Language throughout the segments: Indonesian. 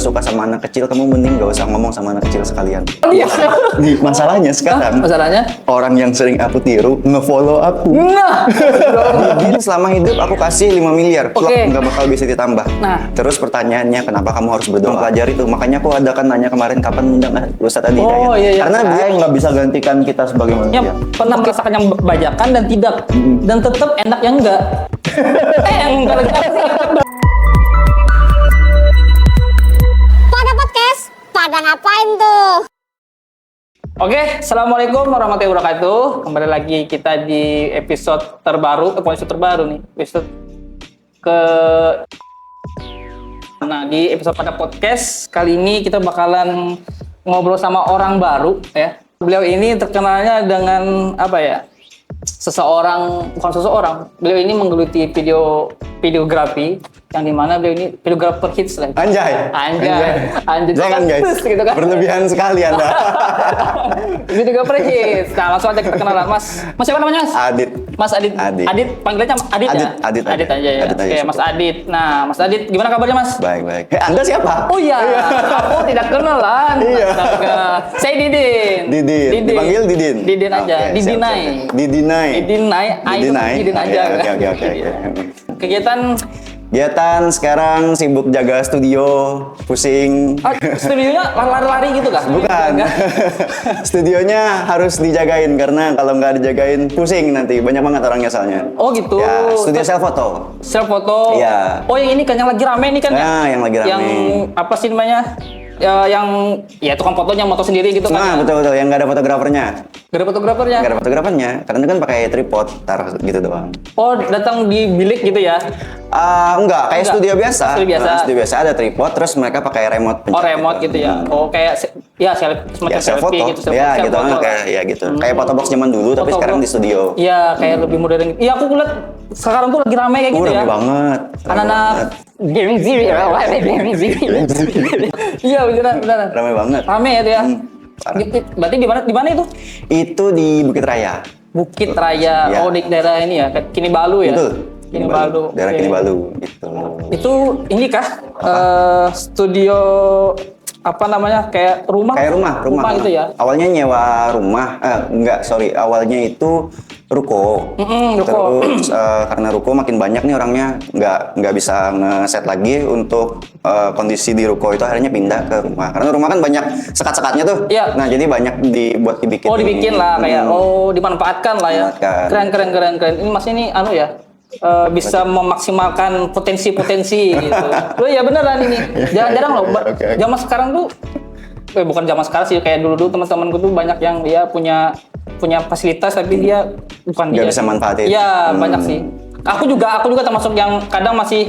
nggak suka sama anak kecil, kamu mending nggak usah ngomong sama anak kecil sekalian. Iya. Masalahnya sekarang, Masalahnya? orang yang sering aku tiru nge-follow aku. Nah. Didin selama hidup aku kasih 5 miliar, Oke. nggak bakal bisa ditambah. Nah. Terus pertanyaannya, kenapa kamu harus berdoa? Pelajari tuh, makanya aku ada kan nanya kemarin kapan undang Ustadz Adi Hidayat. Oh, iya, iya. Karena dia nggak bisa gantikan kita sebagai manusia. Yang pernah merasakan yang bajakan dan tidak, dan tetap enak yang enggak. Yang enggak lagi. Pada podcast, pada ngapain tuh? Oke, assalamualaikum warahmatullahi wabarakatuh. Kembali lagi kita di episode terbaru, episode terbaru nih, episode ke. Nah, di episode pada podcast kali ini kita bakalan ngobrol sama orang baru ya. Beliau ini terkenalnya dengan apa ya? Bukan seseorang. Beliau ini menggeluti videografi yang dimana beliau ini videografer hits lah. Anjay. Jangan guys, gitu kan. berlebihan sekali Anda. Videografer hits. Nah, langsung aja kita kenalan. Mas siapa namanya Mas? Adit. Mas Adit. Adit. Panggilannya Adit ya? Adit aja ya. Adit aja. Oke, Mas Adit. Nah, Mas Adit gimana kabarnya Mas? Baik. Anda siapa? Oh iya, aku tidak kenalan. Iya. Astaga. Saya Didin. Dipanggil Didin. Didin aja. Oke, Didinai. siap. Didinai. Didin aja. Oke. Kegiatan sekarang sibuk jaga studio, pusing. studionya lari-lari gitu kah? Bukan. Studionya harus dijagain karena kalau nggak dijagain pusing nanti. Banyak banget orangnya soalnya. Oh gitu. Ya, studio self photo. Self foto. Iya. Oh yang ini kan yang lagi rame nih kan? Nah, yang lagi rame. Yang apa sih namanya? Yang tukang fotonya moto sendiri gitu kan? Nah, betul. Yang nggak ada fotografernya. Gak ada fotografernya? Nggak ada fotografernya. Karena itu kan pakai tripod, taruh gitu doang. Oh, datang di bilik gitu ya? Enggak, kayak studio biasa. Studio biasa. Studio biasa ada tripod, terus mereka pakai remote. Oh, remote gitu ya? Oh, kayak semacam self selfie photo. gitu. Ya, gitu. Self-photo lah. Kayak gitu. Kayak fotobox zaman dulu, tapi sekarang di studio. Iya, kayak lebih modern. Iya, aku lihat sekarang tuh lagi rame kayak gitu ya. Rame banget. Anak-anak Gen Z ya. Iya, beneran. Rame banget. Rame ya tuh ya. Parah. Berarti di mana itu? Itu di Bukit Raya. Bukit Raya. Ya. Oh, di daerah ini ya, Kinibalu ya. Betul. Kinibalu. Daerah Oke. Kinibalu gitu. Itu ini kah? Studio apa namanya? Kayak rumah? Kayak rumah. gitu ya. Awalnya nyewa rumah. Awalnya itu ruko. Ruko. Terus karena ruko makin banyak nih orangnya nggak bisa ngeset lagi untuk kondisi di ruko itu, akhirnya pindah ke rumah. Karena rumah kan banyak sekat-sekatnya tuh. Iya. Nah, jadi banyak dibikin. Oh, dibikin lah kayak dimanfaatkan lah ya. Dimanfaatkan. Keren. Ini Mas ini ya. Bisa memaksimalkan potensi gitu. Loh ya beneran ini. Jarang-jarang loh. Oke. Zaman sekarang tuh bukan zaman sekarang sih, kayak dulu teman-temanku tuh banyak yang dia punya fasilitas tapi dia bukan Nggak dia bisa manfaatin. Iya, banyak sih. Aku juga termasuk yang kadang masih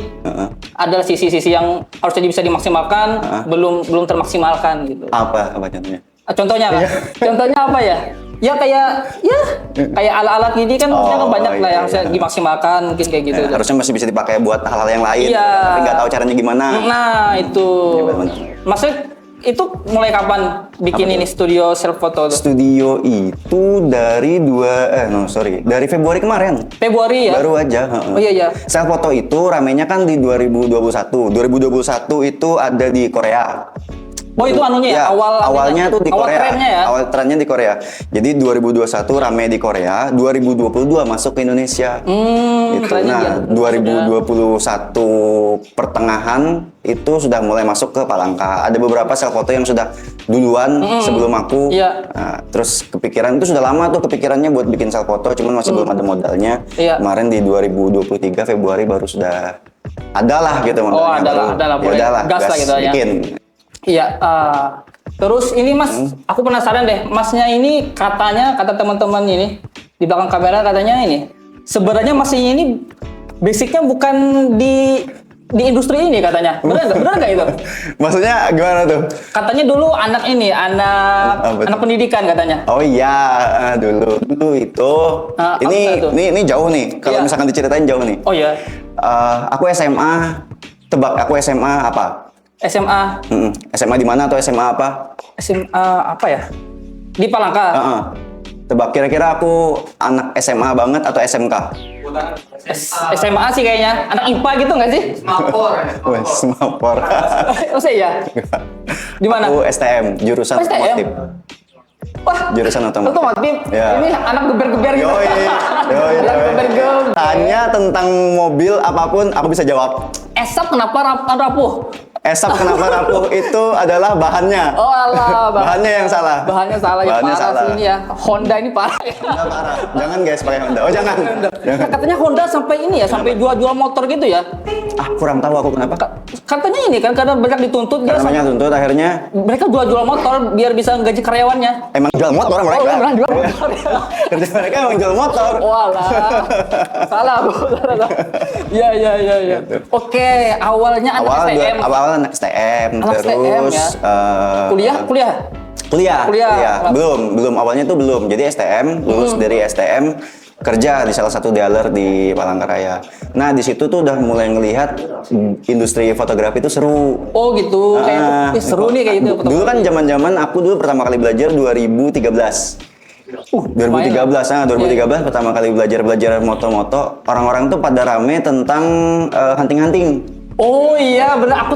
ada sisi-sisi yang harusnya bisa dimaksimalkan, belum termaksimalkan gitu. Apa contohnya? Contohnya apa? Iya. Contohnya apa ya? Ya kayak alat-alat gini kan maksudnya kan banyak lah yang harusnya dimaksimalkan, mungkin kayak gitu. Ya, harusnya masih bisa dipakai buat hal-hal yang lain. Iya. Tapi nggak tahu caranya gimana. Nah, itu. Iya, benar. Maksudnya itu mulai kapan bikin ini studio self photo tuh? Studio itu dari dari Februari kemarin. Februari ya? Baru aja. Oh iya. Self photo itu ramenya kan di 2021. 2021 itu ada di Korea. Oh itu anunya ya? Awalnya tuh di awal Korea. trennya ya? Awal trennya di Korea. Jadi 2021 rame di Korea, 2022 masuk ke Indonesia. Gitu. Trennya Nah, dia. 2021 pertengahan itu sudah mulai masuk ke Palangka. Ada beberapa self photo yang sudah duluan sebelum aku. Iya. Nah, terus kepikiran itu sudah lama tuh kepikirannya buat bikin self photo, cuman masih belum ada modalnya. Iya. Kemarin di 2023 Februari baru sudah adalah gitu modalnya. Oh, adalah. Ya udahlah, Gas lah gitu ya. bikin. Iya, terus ini Mas, aku penasaran deh, Masnya ini kata teman-teman ini di belakang kamera katanya ini sebenarnya Masnya ini basicnya bukan di industri ini katanya, benar nggak itu? Maksudnya gimana tuh? Katanya dulu anak pendidikan katanya. Oh iya, dulu itu. Ini jauh nih. Kalau Iya. misalkan diceritain jauh nih. Oh iya, Aku SMA, tebak aku SMA apa? SMA SMA di mana atau SMA apa? SMA apa ya? Di Palangka. Tebak, kira-kira aku anak SMA banget atau SMK? SMA sih kayaknya. Anak IPA gitu nggak sih? Wes, mapor. Oh saya? Di mana? Aku STM, jurusan Oh, STM? otomotif. Wah, Jurusan otomotif. otomotif. Ya. Ini anak geber-geber gitu. Yoi, yoi, Anak yoi. geber-geber. Tanya tentang mobil apapun, aku bisa jawab. Esap kenapa rapuh? Esap kenapa rapuh itu adalah bahannya. Oh alah, Bahannya yang salah. Bahannya salah ya, Bahannya parah salah. sih ini ya. Honda ini parah. Honda parah. Jangan guys pakai Honda. Oh jangan. Jangan. Katanya Honda sampai ini ya, sampai jual-jual motor gitu ya. Ah kurang tahu aku kenapa. Katanya ini kan karena banyak dituntut dia Karena banyak tuntut akhirnya mereka jual-jual motor biar bisa gaji karyawannya. emang jual motor Oh, mereka. beneran jual motor. Kerja mereka emang jual motor. Walah. Salah, Bu. Salah. Iya. Oke, awalnya anak STM. Awal anak STM, Anak terus STM ya. Kuliah. Kuliah. Belum awalnya tuh belum. Jadi STM, lulus dari STM kerja di salah satu dealer di Palangkaraya. Nah, di situ tuh udah mulai ngelihat industri fotografi itu seru. Oh gitu, kayak seru nih kayak gitu. Dulu kan zaman-zaman aku dulu pertama kali belajar 2013. 2013 pertama kali belajar moto-moto. Orang-orang tuh pada rame tentang hunting-hunting. Oh iya, bener. Aku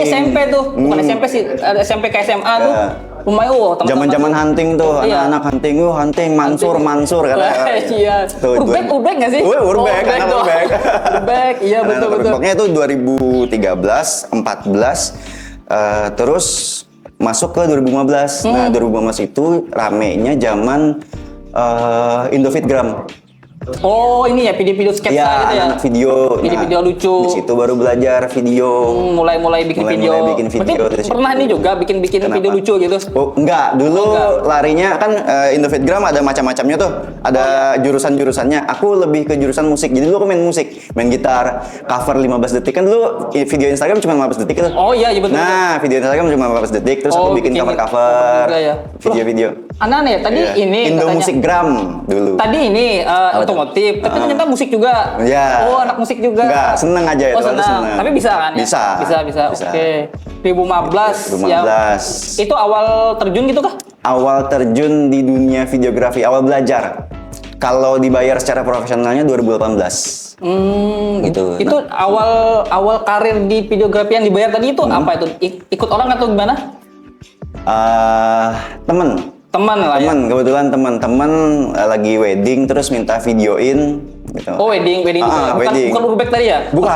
SMP tuh, bukan SMP sih, ada SMP ke SMA tuh. Ya. Lumayan, teman-teman Zaman-zaman tuh. hunting tuh, Iya. anak-anak hunting, hunting, Mansur kata. Iya. Urbek nggak sih? Urbek, anak doang. Urbek. Urbek, iya betul. Pokoknya itu 2013, 14, terus masuk ke 2015. Nah, 2015 itu ramenya zaman Indofitgram. Oh ini ya video-video sketsa Ya, gitu ya. anak video. Video-video lucu. Di situ baru belajar video. Mulai bikin video. Mulai bikin video Berarti dari situ. pernah nih juga bikin Kenapa? video lucu gitu. Oh, enggak. Dulu enggak. larinya kan Indofitgram ada macam-macamnya tuh. Ada jurusan-jurusannya. Aku lebih ke jurusan musik. Jadi dulu aku main musik, main gitar, cover 15 detik. Kan dulu video Instagram cuma 15 detik itu. Oh iya betul. Nah, video Instagram cuma 15 detik, terus aku bikin cover-cover, juga ya. video-video. Aneh ya, tadi Iya. ini Indo katanya. Musikgram dulu. Tadi ini otomotif, tapi ternyata musik juga. Iya. Oh, anak musik juga. Enggak, seneng aja itu. Oh, seneng. Tapi bisa kan ya? Bisa. Oke. 2015 ya. 2015. Itu awal terjun gitu kah? Awal terjun di dunia videografi, awal belajar. Kalau dibayar secara profesionalnya 2018. Gitu. Gitu. Itu awal karir di videografi yang dibayar tadi itu apa itu? Ikut orang atau gimana? Temen Teman lah ya. Kebetulan teman lagi wedding terus minta videoin gitu. Oh, wedding juga. Wedding. Bukan Urbek tadi ya? Bukan.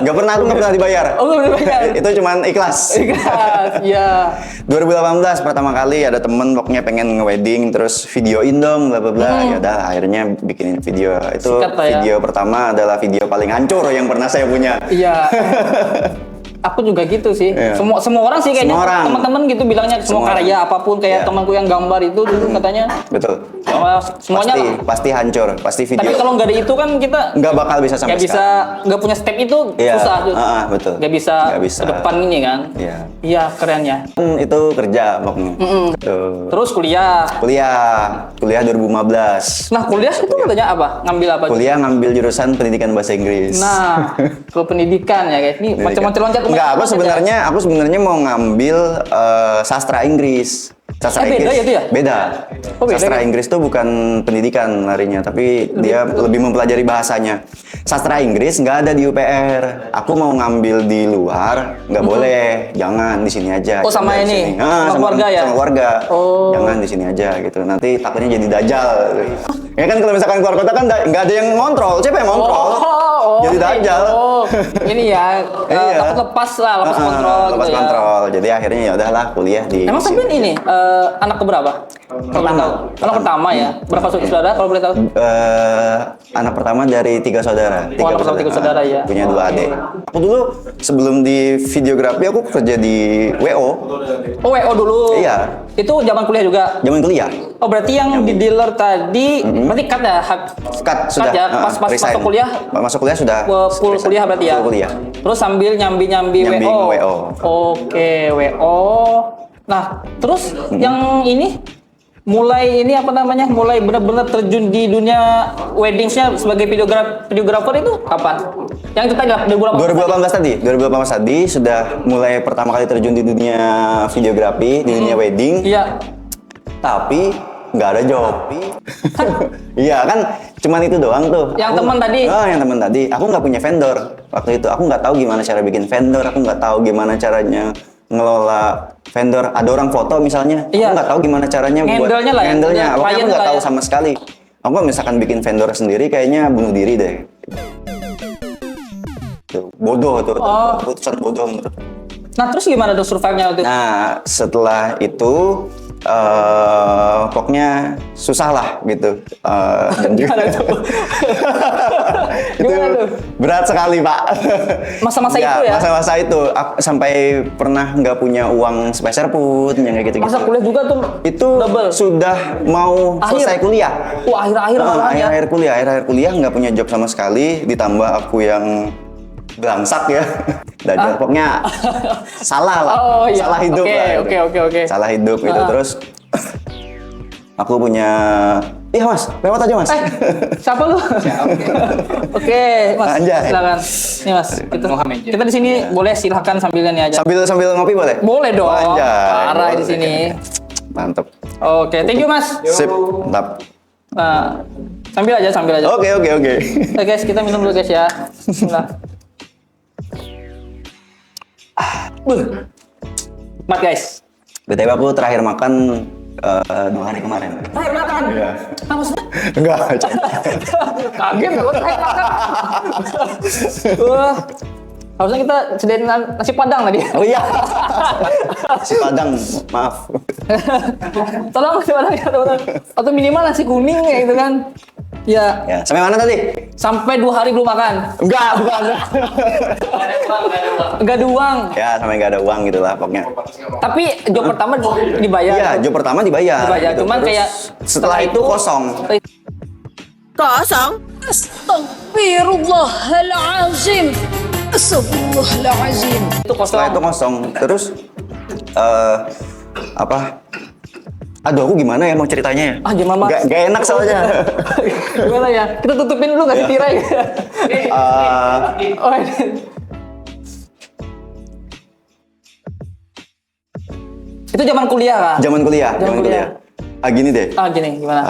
Nggak pernah dibayar. Oh, belum dibayar. Itu cuman ikhlas. Ikhlas, iya. 2018 pertama kali ada temen pokoknya pengen nge-wedding terus videoin dong bla bla bla. Ya udah akhirnya bikinin video. Itu Sikat lah ya. video pertama adalah video paling hancur yang pernah saya punya. Iya. Aku juga gitu sih. Iya. Semua orang sih kayaknya. Semua orang. Teman-teman gitu bilangnya semua Semua karya apapun kayak Iya. temanku yang gambar itu dulu katanya. Betul. Semuanya lah. Pasti hancur, pasti Tapi video. kalau nggak ada itu kan kita Nggak bakal bisa sampai nggak bisa nggak punya step itu Iya, susah tuh. betul. Nggak bisa ke depan ini kan. Iya. Iya, keren ya. Itu kerja pokoknya. Tuh. Terus kuliah. Kuliah 2015. Nah, kuliah itu katanya apa? Ngambil apa? Kuliah ngambil jurusan pendidikan bahasa Inggris. Nah, ke pendidikan ya guys. Ini macam-macam loncat. Enggak, aku sebenarnya mau ngambil sastra Inggris. Sastra beda ya itu ya? Beda. Oh, beda Sastra ya? Inggris tuh bukan pendidikan larinya, tapi dia lebih mempelajari bahasanya. Sastra Inggris nggak ada di UPR. Aku mau ngambil di luar, nggak boleh. Jangan di sini aja. Oh, sama Coba di ini? sini. Sama keluarga ya? Sama keluarga. Oh. Jangan di sini aja gitu. Nanti takutnya jadi dajal. Ya kan kalau misalkan keluar kota kan nggak ada yang ngontrol. Siapa yang ngontrol? Jadi dajal. Oh, ini ya. Iya. Takut lepas kontrol. Lepas gitu ya. kontrol. Jadi akhirnya ya udahlah kuliah di. Emang sini. sampean ini anak keberapa? Pertama. Anak pertama ya. Berapa saudara kalau boleh tahu? Anak pertama dari 3 saudara. anak pertama 3 saudara, ya. Punya 2 adik. Aku dulu sebelum di videografi aku kerja di WO. Oh, WO dulu. Iya. Itu zaman kuliah juga. Zaman kuliah. Oh, berarti yang di dealer tadi berarti cut ya? Cut sudah. ya. Pas Resign. masuk kuliah. Masuk kuliah sudah. Full resign. kuliah berarti ya? Full kuliah. Terus sambil nyambi Nyambing WO. WO. Oke, WO. Nah, terus yang ini mulai ini apa namanya? Mulai benar-benar terjun di dunia weddingsnya sebagai videographer itu kapan? Yang itu tadi lah 2018 tadi sudah mulai pertama kali terjun di dunia videografi, di dunia wedding. Iya. Tapi nggak ada job. Iya kan, cuman itu doang tuh. Yang teman tadi? Yang teman tadi. Aku nggak punya vendor waktu itu. Aku nggak tahu gimana cara bikin vendor. Aku nggak tahu gimana caranya ngelola vendor. Ada orang foto misalnya. Iya. Aku nggak tahu gimana caranya buat Handle-nya lah ya. handle-nya. Pokoknya aku Klien nggak lah tahu ya. sama sekali. Aku kalau misalkan bikin vendor sendiri kayaknya bunuh diri deh. Tuh, bodoh tuh. Keputusan bodoh menurut. Nah terus gimana tuh survive-nya waktu itu? Nah, setelah itu pokoknya susah lah gitu. Gimana tuh? Itu Gimana tuh? berat sekali, Pak. Masa-masa Ya, itu ya? Masa-masa itu aku sampai pernah nggak punya uang sepeser pun yang kayak gitu-gitu. Masa kuliah juga tuh Itu double. sudah mau Akhir. selesai kuliah. Wah akhir-akhir malah ya. Akhir-akhir kuliah nggak punya job sama sekali, ditambah aku yang belangsak ya. Dan pokoknya salah lah. Oh, iya. Salah hidup Oke, lah. gitu. oke. Salah hidup gitu. Terus aku punya iya Mas, lewat aja Mas. Siapa lu? Oke, Mas. Anjay. Silakan. Nih Mas, kita di sini boleh silakan sambil ini aja. Sambil ngopi boleh? Boleh dong. Anjay, Parah di boleh. sini. Mantep. Oke, thank you Mas. Sip, mantap. Nah, sambil aja. Oke. Oke guys, kita minum dulu guys ya. Bismillah. Mat guys. BTW aku terakhir makan 2 hari kemarin. Terakhir makan. Iya. Apa maksudnya? Enggak. Kaget gue terakhir makan. Wah. Harusnya kita sediain nasi padang tadi. Oh iya. Si Padang, maaf. Tolong nasi padang ya teman-teman. Atau minimal nasi kuning ya gitu kan. Ya, Ya, sampai mana tadi? sampai 2 hari belum makan. Enggak, bukan. Enggak ada uang. Ya, sampai nggak ada uang gitu lah pokoknya. Tapi job pertama dibayar. Iya, job pertama dibayar. Dibayar, gitu. cuman Terus kayak setelah itu kosong. kosong. Astaghfirullahalazim. Astaghfirullahalazim. Itu Setelah itu kosong. kosong. Terus apa? Aduh, aku gimana ya mau ceritanya ya? Gimana Mas? Gak enak soalnya. Gimana ya? Kita tutupin dulu kasih tirai. Oh, ini. Itu zaman kuliah kan? Zaman kuliah. Gini deh. Gini, gimana?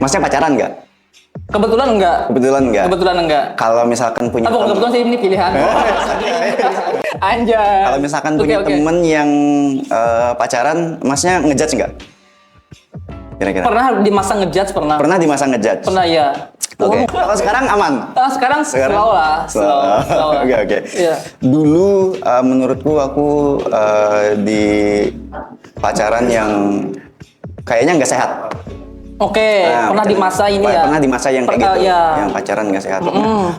Masnya pacaran nggak? Kebetulan enggak. Kebetulan enggak. Kalau misalkan punya Bukan kebetulan sih ini pilihan. Anjay. Kalau misalkan Oke, punya oke. temen yang pacaran, masnya ngejudge nggak? Kira-kira. Pernah di masa ngejudge pernah. Pernah di masa ngejudge? Pernah ya. Oke. Kalau sekarang aman? Sekarang slow lah. Oke. Iya. Dulu menurutku aku di pacaran yang kayaknya nggak sehat. Oke, pernah di masa ini ya. Pernah di masa yang kayak gitu, Iya. yang pacaran nggak sehat.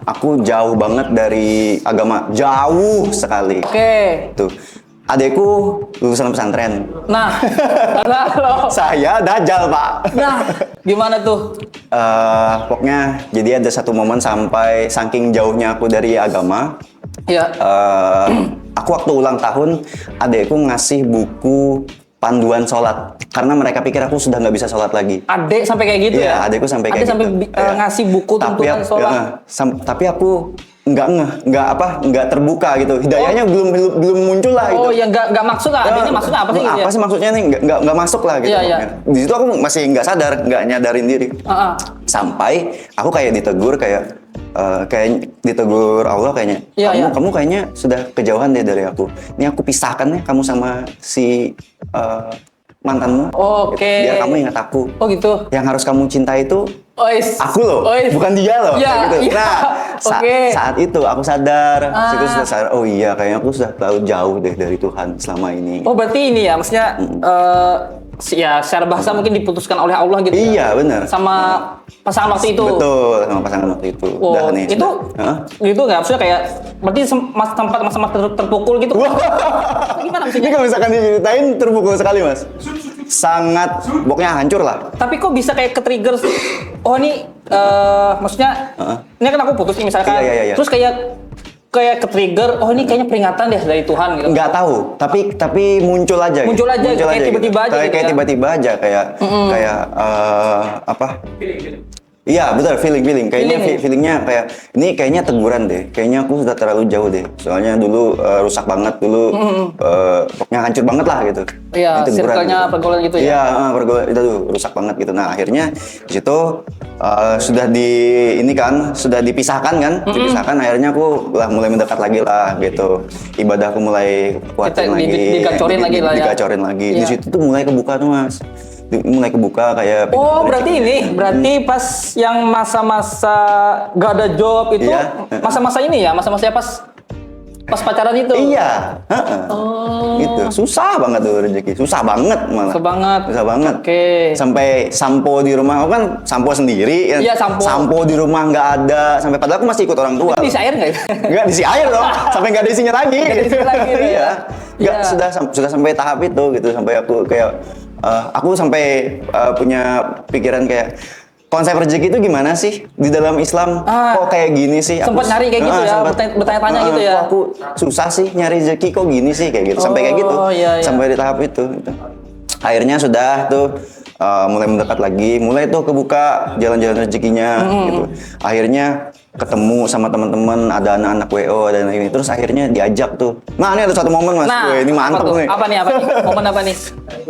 Aku jauh banget dari agama, jauh sekali. Oke. Tuh, adekku lulusan pesantren. Nah, lo. Saya dajal, Pak. Nah, gimana tuh? Pokoknya jadi ada satu momen sampai saking jauhnya aku dari agama. Ya. Aku waktu ulang tahun, adekku ngasih buku panduan sholat karena mereka pikir aku sudah nggak bisa sholat lagi. Adek sampai kayak gitu Iya, ya? adekku sampai kayak Adek sampai gitu. ngasih buku tuntunan sholat. Tapi aku nggak terbuka gitu. Hidayahnya belum muncul lah gitu. Oh, ya nggak maksud lah. Adeknya maksudnya apa sih? gitu ya? Apa sih maksudnya nih? Nggak masuk lah gitu. Iya, iya. Di situ aku masih nggak sadar, nggak nyadarin diri. Sampai aku kayak ditegur kayak ditegur Allah kayaknya. Iya, Kamu kayaknya sudah kejauhan deh dari aku. Ini aku pisahkan ya kamu sama si mantanmu. Oke. Biar kamu ingat aku. Oh gitu. Yang harus kamu cinta itu Ois. aku loh, Ois. bukan dia loh. Iya, kayak gitu. iya. Nah, Oke. saat itu aku sadar, situ sudah sadar. Oh iya, kayaknya aku sudah terlalu jauh deh dari Tuhan selama ini. Oh berarti ini ya, maksudnya ya secara bahasa mungkin diputuskan oleh Allah gitu. Iya, benar. Sama pasangan waktu itu. Betul, sama pasangan waktu itu. Oh, Udah nih. itu Hah? gitu nggak? Maksudnya kayak berarti tempat masa-masa terpukul gitu. Gimana Ini maksudnya? kalau misalkan diceritain terpukul sekali, Mas. Sangat, pokoknya hancur lah. Tapi kok bisa kayak ke-trigger? Oh ini, maksudnya ini kan aku putus nih misalkan. Iya. Terus kayak ke-trigger. Oh ini kayaknya peringatan deh dari Tuhan gitu. Nggak tahu, tapi muncul aja. Muncul aja, kayak gitu. tiba-tiba aja gitu Kayak ya. tiba-tiba aja, kayak apa? Iya betul, feeling kayaknya Feeling. feelingnya kayak ini kayaknya teguran deh, kayaknya aku sudah terlalu jauh deh, soalnya dulu rusak banget dulu, pokoknya hancur banget lah gitu. Iya, Ini teguran circle-nya, gitu. pergaulan gitu ya? Iya, pergaulan itu tuh rusak banget gitu. Nah akhirnya di situ sudah sudah dipisahkan kan, dipisahkan akhirnya aku lah mulai mendekat lagi lah gitu, ibadahku mulai kuatin Kita lagi, digacorin lagi lah ya? digacorin lagi. Di Iya. situ tuh mulai kebuka tuh mas, mulai kebuka kayak. Oh, berarti pas yang masa-masa gak ada job itu Iya. masa-masa ini ya, masa-masa pas pacaran itu. Iya, gitu. Susah banget tuh rezeki, susah banget malah. Susah banget. Oke. Sampai sampo di rumah, aku kan sampo sendiri. Iya, sampo. Sampo di rumah nggak ada, sampai padahal aku masih ikut orang tua. Itu diisi air nggak? Nggak diisi air dong, sampai nggak ada isinya lagi. Nggak ada isinya lagi, ya. Iya, nggak Iya. sudah sampai tahap itu gitu, sampai aku kayak aku sampai punya pikiran kayak konsep rezeki itu gimana sih di dalam Islam? Kok kayak gini sih? Sempat nyari kayak gitu ya, bertanya-tanya gitu ya. Kok aku susah sih nyari rezeki, kok gini sih kayak gitu. Sampai kayak gitu. Iya, iya. Sampai di tahap itu. Gitu. Akhirnya sudah tuh mulai mendekat lagi, mulai tuh kebuka jalan-jalan rezekinya gitu. Akhirnya ketemu sama teman-teman, ada anak-anak WO dan ini, terus akhirnya diajak tuh. Nah ini ada satu momen mas, wih, ini mantep apa tuh? nih. Apa nih? Momen apa nih?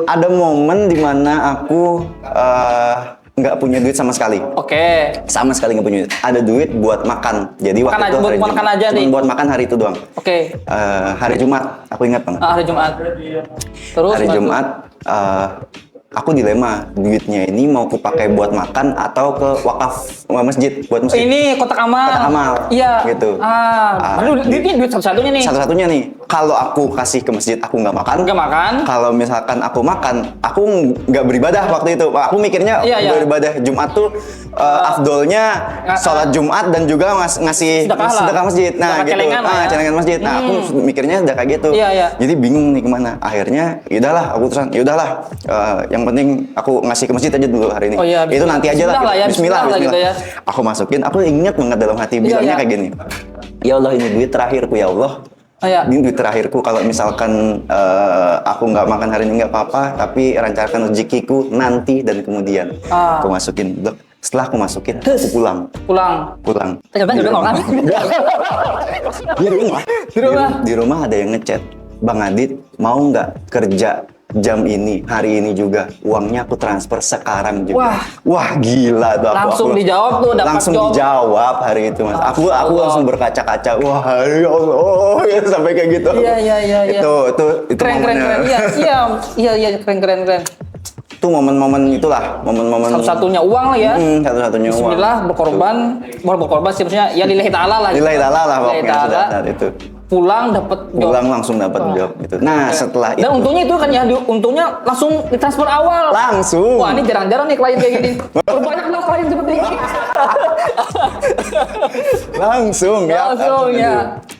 Ada momen dimana aku nggak punya duit sama sekali. Oke. Sama sekali nggak punya duit. Ada duit buat makan. Jadi waktu Makan itu aja, buat hari makan Jumat. aja Cuman nih. buat makan hari itu doang. Oke. Hari Jumat, aku ingat banget. Hari Jumat. Terus Hari gimana tuh? Jumat, aku dilema, duitnya ini mau aku pakai buat makan atau ke wakaf masjid, buat masjid. Ini kotak amal. Kotak amal. Iya. Gitu. Ini duit satu-satunya nih. Satu-satunya nih, kalau aku kasih ke masjid aku nggak makan. Nggak makan. Kalau misalkan aku makan, aku nggak beribadah waktu itu. Aku mikirnya Iya. beribadah Jumat tuh afdolnya sholat Jumat dan juga ngasih Sedekah lah. sedekah masjid. Nah, Sedekah gitu. celengan lah ya. Celengan masjid. Nah, aku mikirnya udah kayak gitu. Iya, iya. Jadi bingung nih kemana. Akhirnya, yaudahlah. Yang penting aku ngasih ke masjid aja dulu hari ini. Oh iya, Itu nanti aja lah. bismillah lah ya, Bismillah. bismillah gitu ya. Aku masukin. Aku ingat banget dalam hati bilangnya iya. kayak gini. Ya Allah, ini duit terakhirku ya Allah. Oh, iya. Ini duit terakhirku, kalau misalkan aku nggak makan hari ini nggak apa-apa, tapi rencanakan rezekiku nanti dan kemudian. Aku masukin. Setelah aku masukin, aku pulang. Pulang. Ternyata Di udah rumah. orang. Di rumah. Di rumah. Di rumah ada yang ngechat. Bang Adit, mau nggak kerja jam ini, hari ini juga, uangnya aku transfer sekarang juga. Wah gila tuh aku. Langsung dijawab tuh, dapat langsung job. dijawab hari itu mas. Aku langsung berkaca-kaca. Wah ya Allah, ya, sampai kayak gitu. Iya. Itu Keren. momennya. Iya, keren. Itu momen-momen itulah, momen-momen. Satu-satunya uang lah ya. Satu-satunya uang. Bismillah, berkorban sih maksudnya ya lillahi ta'ala lah. Lillahi ta'ala lah Lillahi pokoknya ta'ala. saat itu. Pulang dapat job. Pulang langsung dapat job gitu. Nah setelah itu. Dan untungnya itu kan ya, untungnya langsung ditransfer awal. Langsung. Wah ini jarang-jarang nih klien kayak gini. Banyak lah klien seperti ini. Langsung ya. Langsung ya.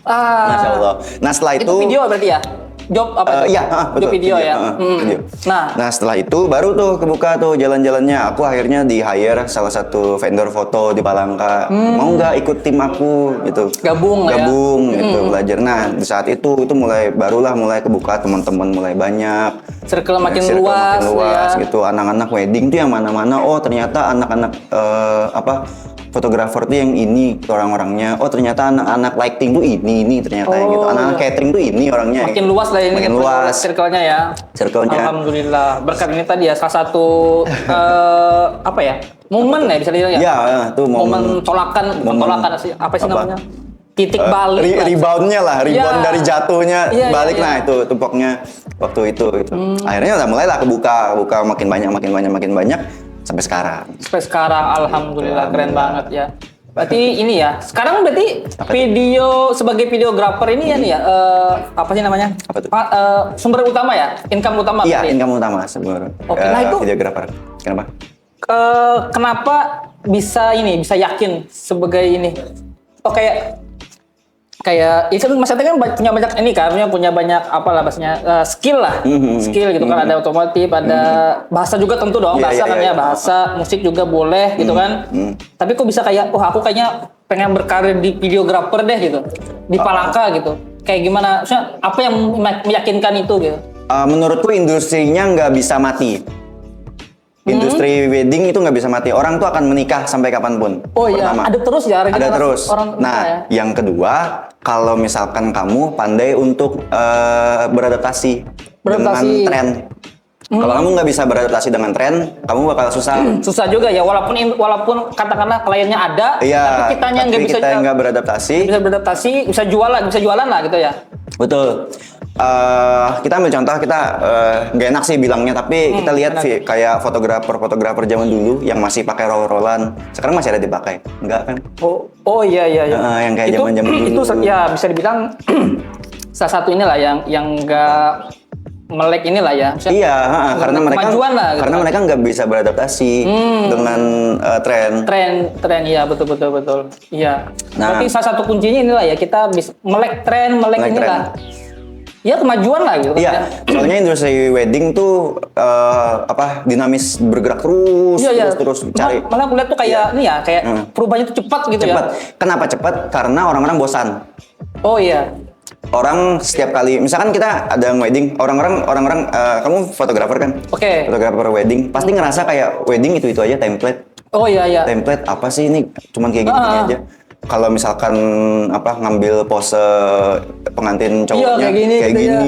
Masya Allah. Nah setelah itu. Itu video berarti ya? Job apa itu? Iya, betul. Job video ya. Video. Nah, Setelah itu baru tuh kebuka tuh jalan-jalannya. Aku akhirnya di hire salah satu vendor foto di Palangka. Mau nggak ikut tim aku gitu? Gabung lah ya. Gabung gitu belajar. Nah di saat itu mulai kebuka, teman-teman mulai banyak. circle makin Circle luas, makin luas ya. gitu. Anak-anak wedding tuh yang mana-mana. Oh ternyata anak-anak fotografer tuh yang ini orang-orangnya. Oh ternyata anak-anak lighting tuh ini ternyata yang gitu. Anak-anak catering tuh ini orangnya. Makin luas lah ini. Makin luas. Circle-nya ya. Circle-nya. Alhamdulillah. Berkat ini tadi ya salah satu apa ya? Momen ya bisa dibilang ya. Iya, itu momen tolakan, sih. Apa sih namanya? Titik balik. lah. Reboundnya lah, rebound Iya. dari jatuhnya Iya, balik. iya. Nah itu tumpoknya waktu itu. Akhirnya udah mulai lah kebuka makin banyak sampai sekarang. Sampai sekarang alhamdulillah keren banget ya. Berarti ini ya. Sekarang berarti video sebagai videographer ini ya nih ya apa sih namanya? Apa tuh? Sumber utama ya? Income utama Iya, berarti? income utama sebenarnya. Oke, nah itu- videographer. Kenapa? Kenapa bisa yakin sebagai ini? Oh kayak itu kan Mas Ate kan punya banyak ini kan, punya banyak apa lah bahasanya skill lah, skill gitu kan, ada otomotif, ada bahasa juga tentu dong, Iya, bahasa iya, kan iya. ya, bahasa musik juga boleh gitu kan. Tapi kok bisa kayak, aku kayaknya pengen berkarir di videographer deh gitu, di Palangka gitu. Kayak gimana? Maksudnya apa yang meyakinkan itu gitu? Menurutku industrinya nggak bisa mati. Industri wedding itu nggak bisa mati. Orang tuh akan menikah sampai kapanpun. Oh iya, Pertama. ada terus ya Ada regenerasi terus. orang Nah, ya. yang kedua, kalau misalkan kamu pandai untuk beradaptasi dengan tren. Kalau kamu nggak bisa beradaptasi dengan tren, kamu bakal susah. Susah juga ya, walaupun katakanlah kliennya ada, Iya, tapi kitanya nggak bisa kita nggak beradaptasi. bisa jualan lah gitu ya. Betul. Kita ambil contoh, kita nggak enak sih bilangnya, tapi kita lihat kayak fotografer zaman dulu yang masih pakai roll-rollan, sekarang masih ada dipakai, enggak kan? Oh iya. Yang kayak itu, zaman-zaman dulu. Itu ya bisa dibilang salah satu inilah yang nggak melek inilah ya. Misalnya, Iya, karena mereka kemajuan lah, gitu. karena mereka nggak bisa beradaptasi dengan tren. Tren iya betul. Iya. Nah. Berarti salah satu kuncinya inilah ya, kita bisa melek Melek inilah. Ya kemajuan lah gitu. Iya, soalnya industri wedding tuh dinamis, bergerak terus, Iya. terus cari. Malah aku lihat tuh kayak ini ya, kayak perubahannya tuh cepat gitu Cepat. ya. Kenapa cepat? Karena orang-orang bosan. Oh iya. Orang setiap kali, misalkan kita ada wedding, orang-orang, kamu fotografer kan? Oke. Fotografer wedding, pasti ngerasa kayak wedding itu aja template. Oh iya. Template apa sih ini? Cuman kayak gini aja. Kalau misalkan ngambil pose pengantin cowoknya kayak gini, kayak gitu ya.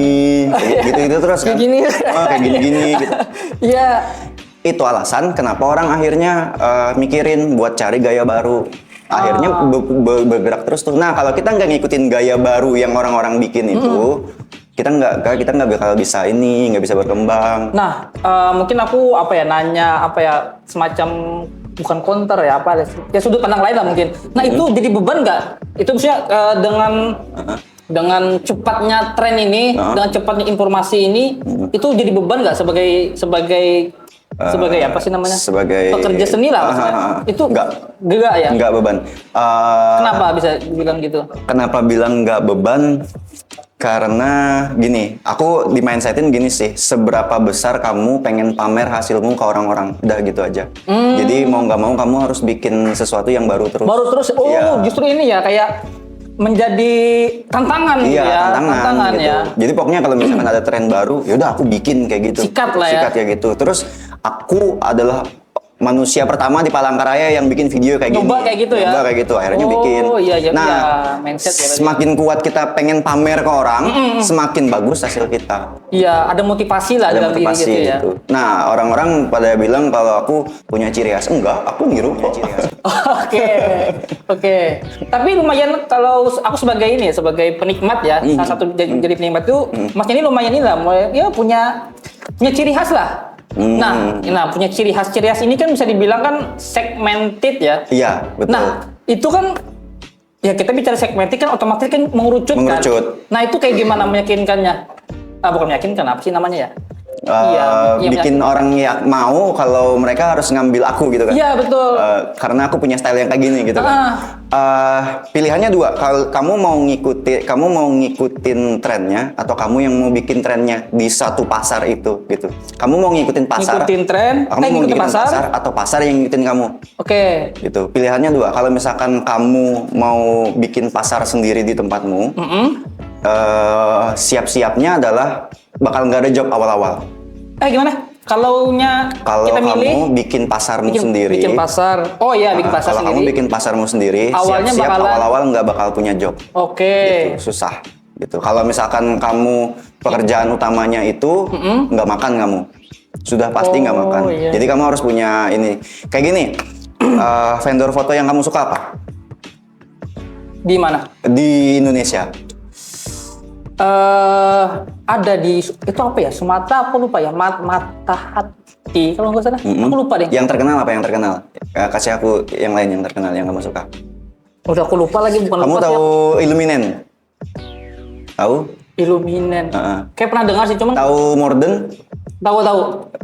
gini, gitu terus kan? Kayak gini. Kayak gini gitu. Iya. Itu alasan kenapa orang akhirnya mikirin buat cari gaya baru. Akhirnya bergerak terus tuh. Nah, kalau kita nggak ngikutin gaya baru yang orang-orang bikin itu, kita nggak bakal bisa nggak bisa berkembang. Nah, mungkin aku nanya semacam bukan counter ya sudut pandang lain lah mungkin. Nah itu jadi beban nggak? Itu maksudnya dengan cepatnya tren ini, dengan cepatnya informasi ini, itu jadi beban nggak sebagai apa sih namanya? Sebagai pekerja seni lah maksudnya. Itu enggak ya? Enggak beban. Kenapa bisa bilang gitu? Kenapa bilang nggak beban? Karena gini, aku di mindsetin gini sih, seberapa besar kamu pengen pamer hasilmu ke orang-orang, udah gitu aja. Jadi mau nggak mau kamu harus bikin sesuatu yang baru terus. Iya. Justru ini ya kayak menjadi tantangan gitu ya. Tantangan gitu. ya. Jadi pokoknya kalau misalkan ada tren baru, yaudah aku bikin kayak gitu. Sikat lah ya. Sikat kayak gitu. Terus aku adalah manusia pertama di Palangkaraya yang bikin video kayak gini. Nyoba kayak gitu ya? Nyoba kayak gitu, akhirnya bikin. Iya, nah, mindset ya. Semakin kuat kita pengen pamer ke orang, semakin bagus hasil kita. Iya, ada motivasi lah dalam diri gitu ya. Nah, orang-orang pada bilang kalau aku punya ciri khas. Enggak, aku niru kok ciri khas. Oke. Tapi lumayan kalau aku sebagai penikmat ya, salah satu jadi penikmat itu, Mas ini lumayan ini lah, ya punya ciri khas lah. Nah, punya ciri khas ini kan bisa dibilang kan segmented ya. Iya, betul. Nah, itu kan ya kita bicara segmented kan otomatis kan mengerucut. Kan. Nah, itu kayak gimana meyakinkannya? Bukan meyakinkan, apa sih namanya ya? Bikin orang yang mau kalau mereka harus ngambil aku gitu kan. Iya, betul. Karena aku punya style yang kayak gini gitu kan. Pilihannya dua, kalau kamu mau ngikutin trennya atau kamu yang mau bikin trennya di satu pasar itu gitu. Kamu mau ngikutin pasar. Ngikutin tren, kamu mau ngikutin pasar atau pasar yang ngikutin kamu. Oke. Gitu. Pilihannya dua. Kalau misalkan kamu mau bikin pasar sendiri di tempatmu, siap-siapnya adalah bakal nggak ada job awal-awal. Gimana? Kalau kita milih kamu bikin pasarmu sendiri. Bikin pasar. Oh iya, bikin pasar kalau sendiri. kamu bikin pasarmu sendiri, awalnya siap-siap awal-awal nggak bakal punya job. Oke. Gitu, susah. Gitu. Kalau misalkan kamu pekerjaan utamanya itu nggak makan kamu, sudah pasti nggak makan. Iya. Jadi kamu harus punya ini. Kayak gini, vendor foto yang kamu suka apa? Di mana? Di Indonesia. Ada di itu apa ya? Sumatera aku lupa ya. Matahati kalau nggak salah. Aku lupa deh. Yang terkenal apa yang terkenal? Kasih aku yang lain yang terkenal yang kamu suka. Udah aku lupa lagi bukan Kamu lupa tahu Illuminen? Tahu? Illuminen. Kayak pernah dengar sih cuman. Tahu Morden? Tahu.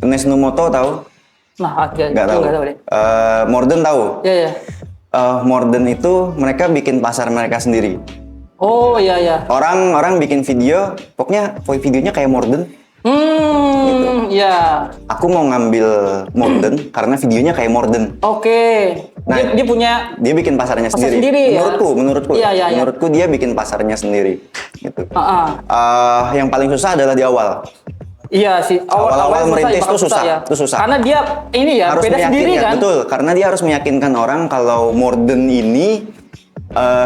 Nesnumoto tahu? Nah, nggak tahu. Nggak tahu deh. Morden tahu? Iya. Morden itu mereka bikin pasar mereka sendiri. Oh iya. Orang bikin video, pokoknya videonya kayak Morden. Iya. Aku mau ngambil Morden karena videonya kayak Morden. Oke. Nah, dia bikin pasarnya pasar sendiri. Ya? Menurutku. Iya. Menurutku dia bikin pasarnya sendiri. Gitu. Uh-uh. Yang paling susah adalah di awal. Iya sih. Awal-awal susah, merintis bakal tuh susah, ya. itu susah. Karena dia ini ya Harus beda sendiri meyakinkan, kan. betul. Karena dia harus meyakinkan orang kalau Morden ini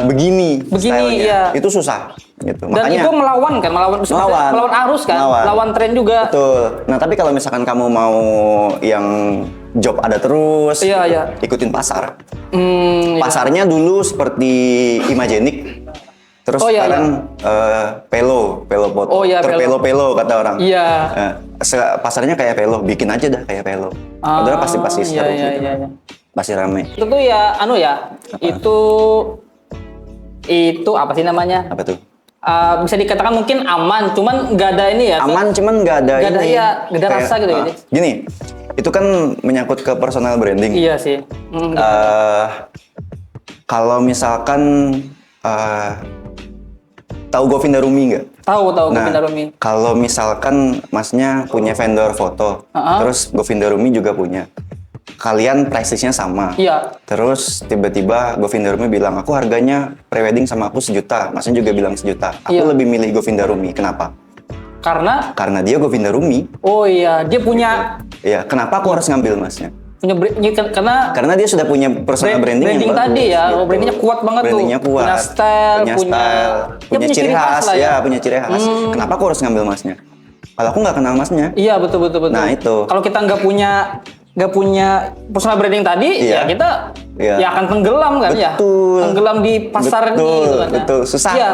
begini stylenya. iya. Itu susah gitu. Dan itu melawan arus kan, melawan tren juga. Betul. Nah, tapi kalau misalkan kamu mau yang job ada terus, Iya, gitu, iya. ikutin pasar. Iya. Pasarnya dulu seperti Imagenik. Terus iya, sekarang Pelo foto. Oh, iya, Pelo kata orang. Iya. Pasarnya kayak Pelo, bikin aja dah kayak Pelo. Padahal pasti seru gitu. Iya. Pasti rame. Itu tuh ya itu apa sih namanya? Apa tuh? Bisa dikatakan mungkin aman, cuman nggak ada ini ya. Aman cuman nggak ada ini. Nggak ada rasa gitu. Gini, itu kan menyangkut ke personal branding. Iya sih. Kalau misalkan tahu Govinda Rumi nggak? Tahu Nah, Govinda Rumi. kalau misalkan masnya punya vendor foto, terus Govinda Rumi juga punya. Kalian prestisnya sama. Iya. Terus tiba-tiba Govinda Rumi bilang, aku harganya prewedding sama aku 1 juta. Masnya juga bilang 1 juta. Aku lebih milih Govinda Rumi. Kenapa? Karena dia Govinda Rumi. Oh iya, dia punya. Iya. Kenapa aku harus ngambil masnya? Karena dia sudah punya personal branding yang bagus. Tadi ya, gitu. brandingnya kuat banget Brandingnya tuh. kuat. Punya style, punya ciri khas lah ya. punya ciri khas. Kenapa aku harus ngambil masnya? Kalau aku nggak kenal masnya. Iya, betul. Nah, itu. Kalau kita nggak punya personal branding tadi, ya kita ya akan tenggelam kan ya. Tenggelam di pasar ini gitu kan. Betul, susah. Iya.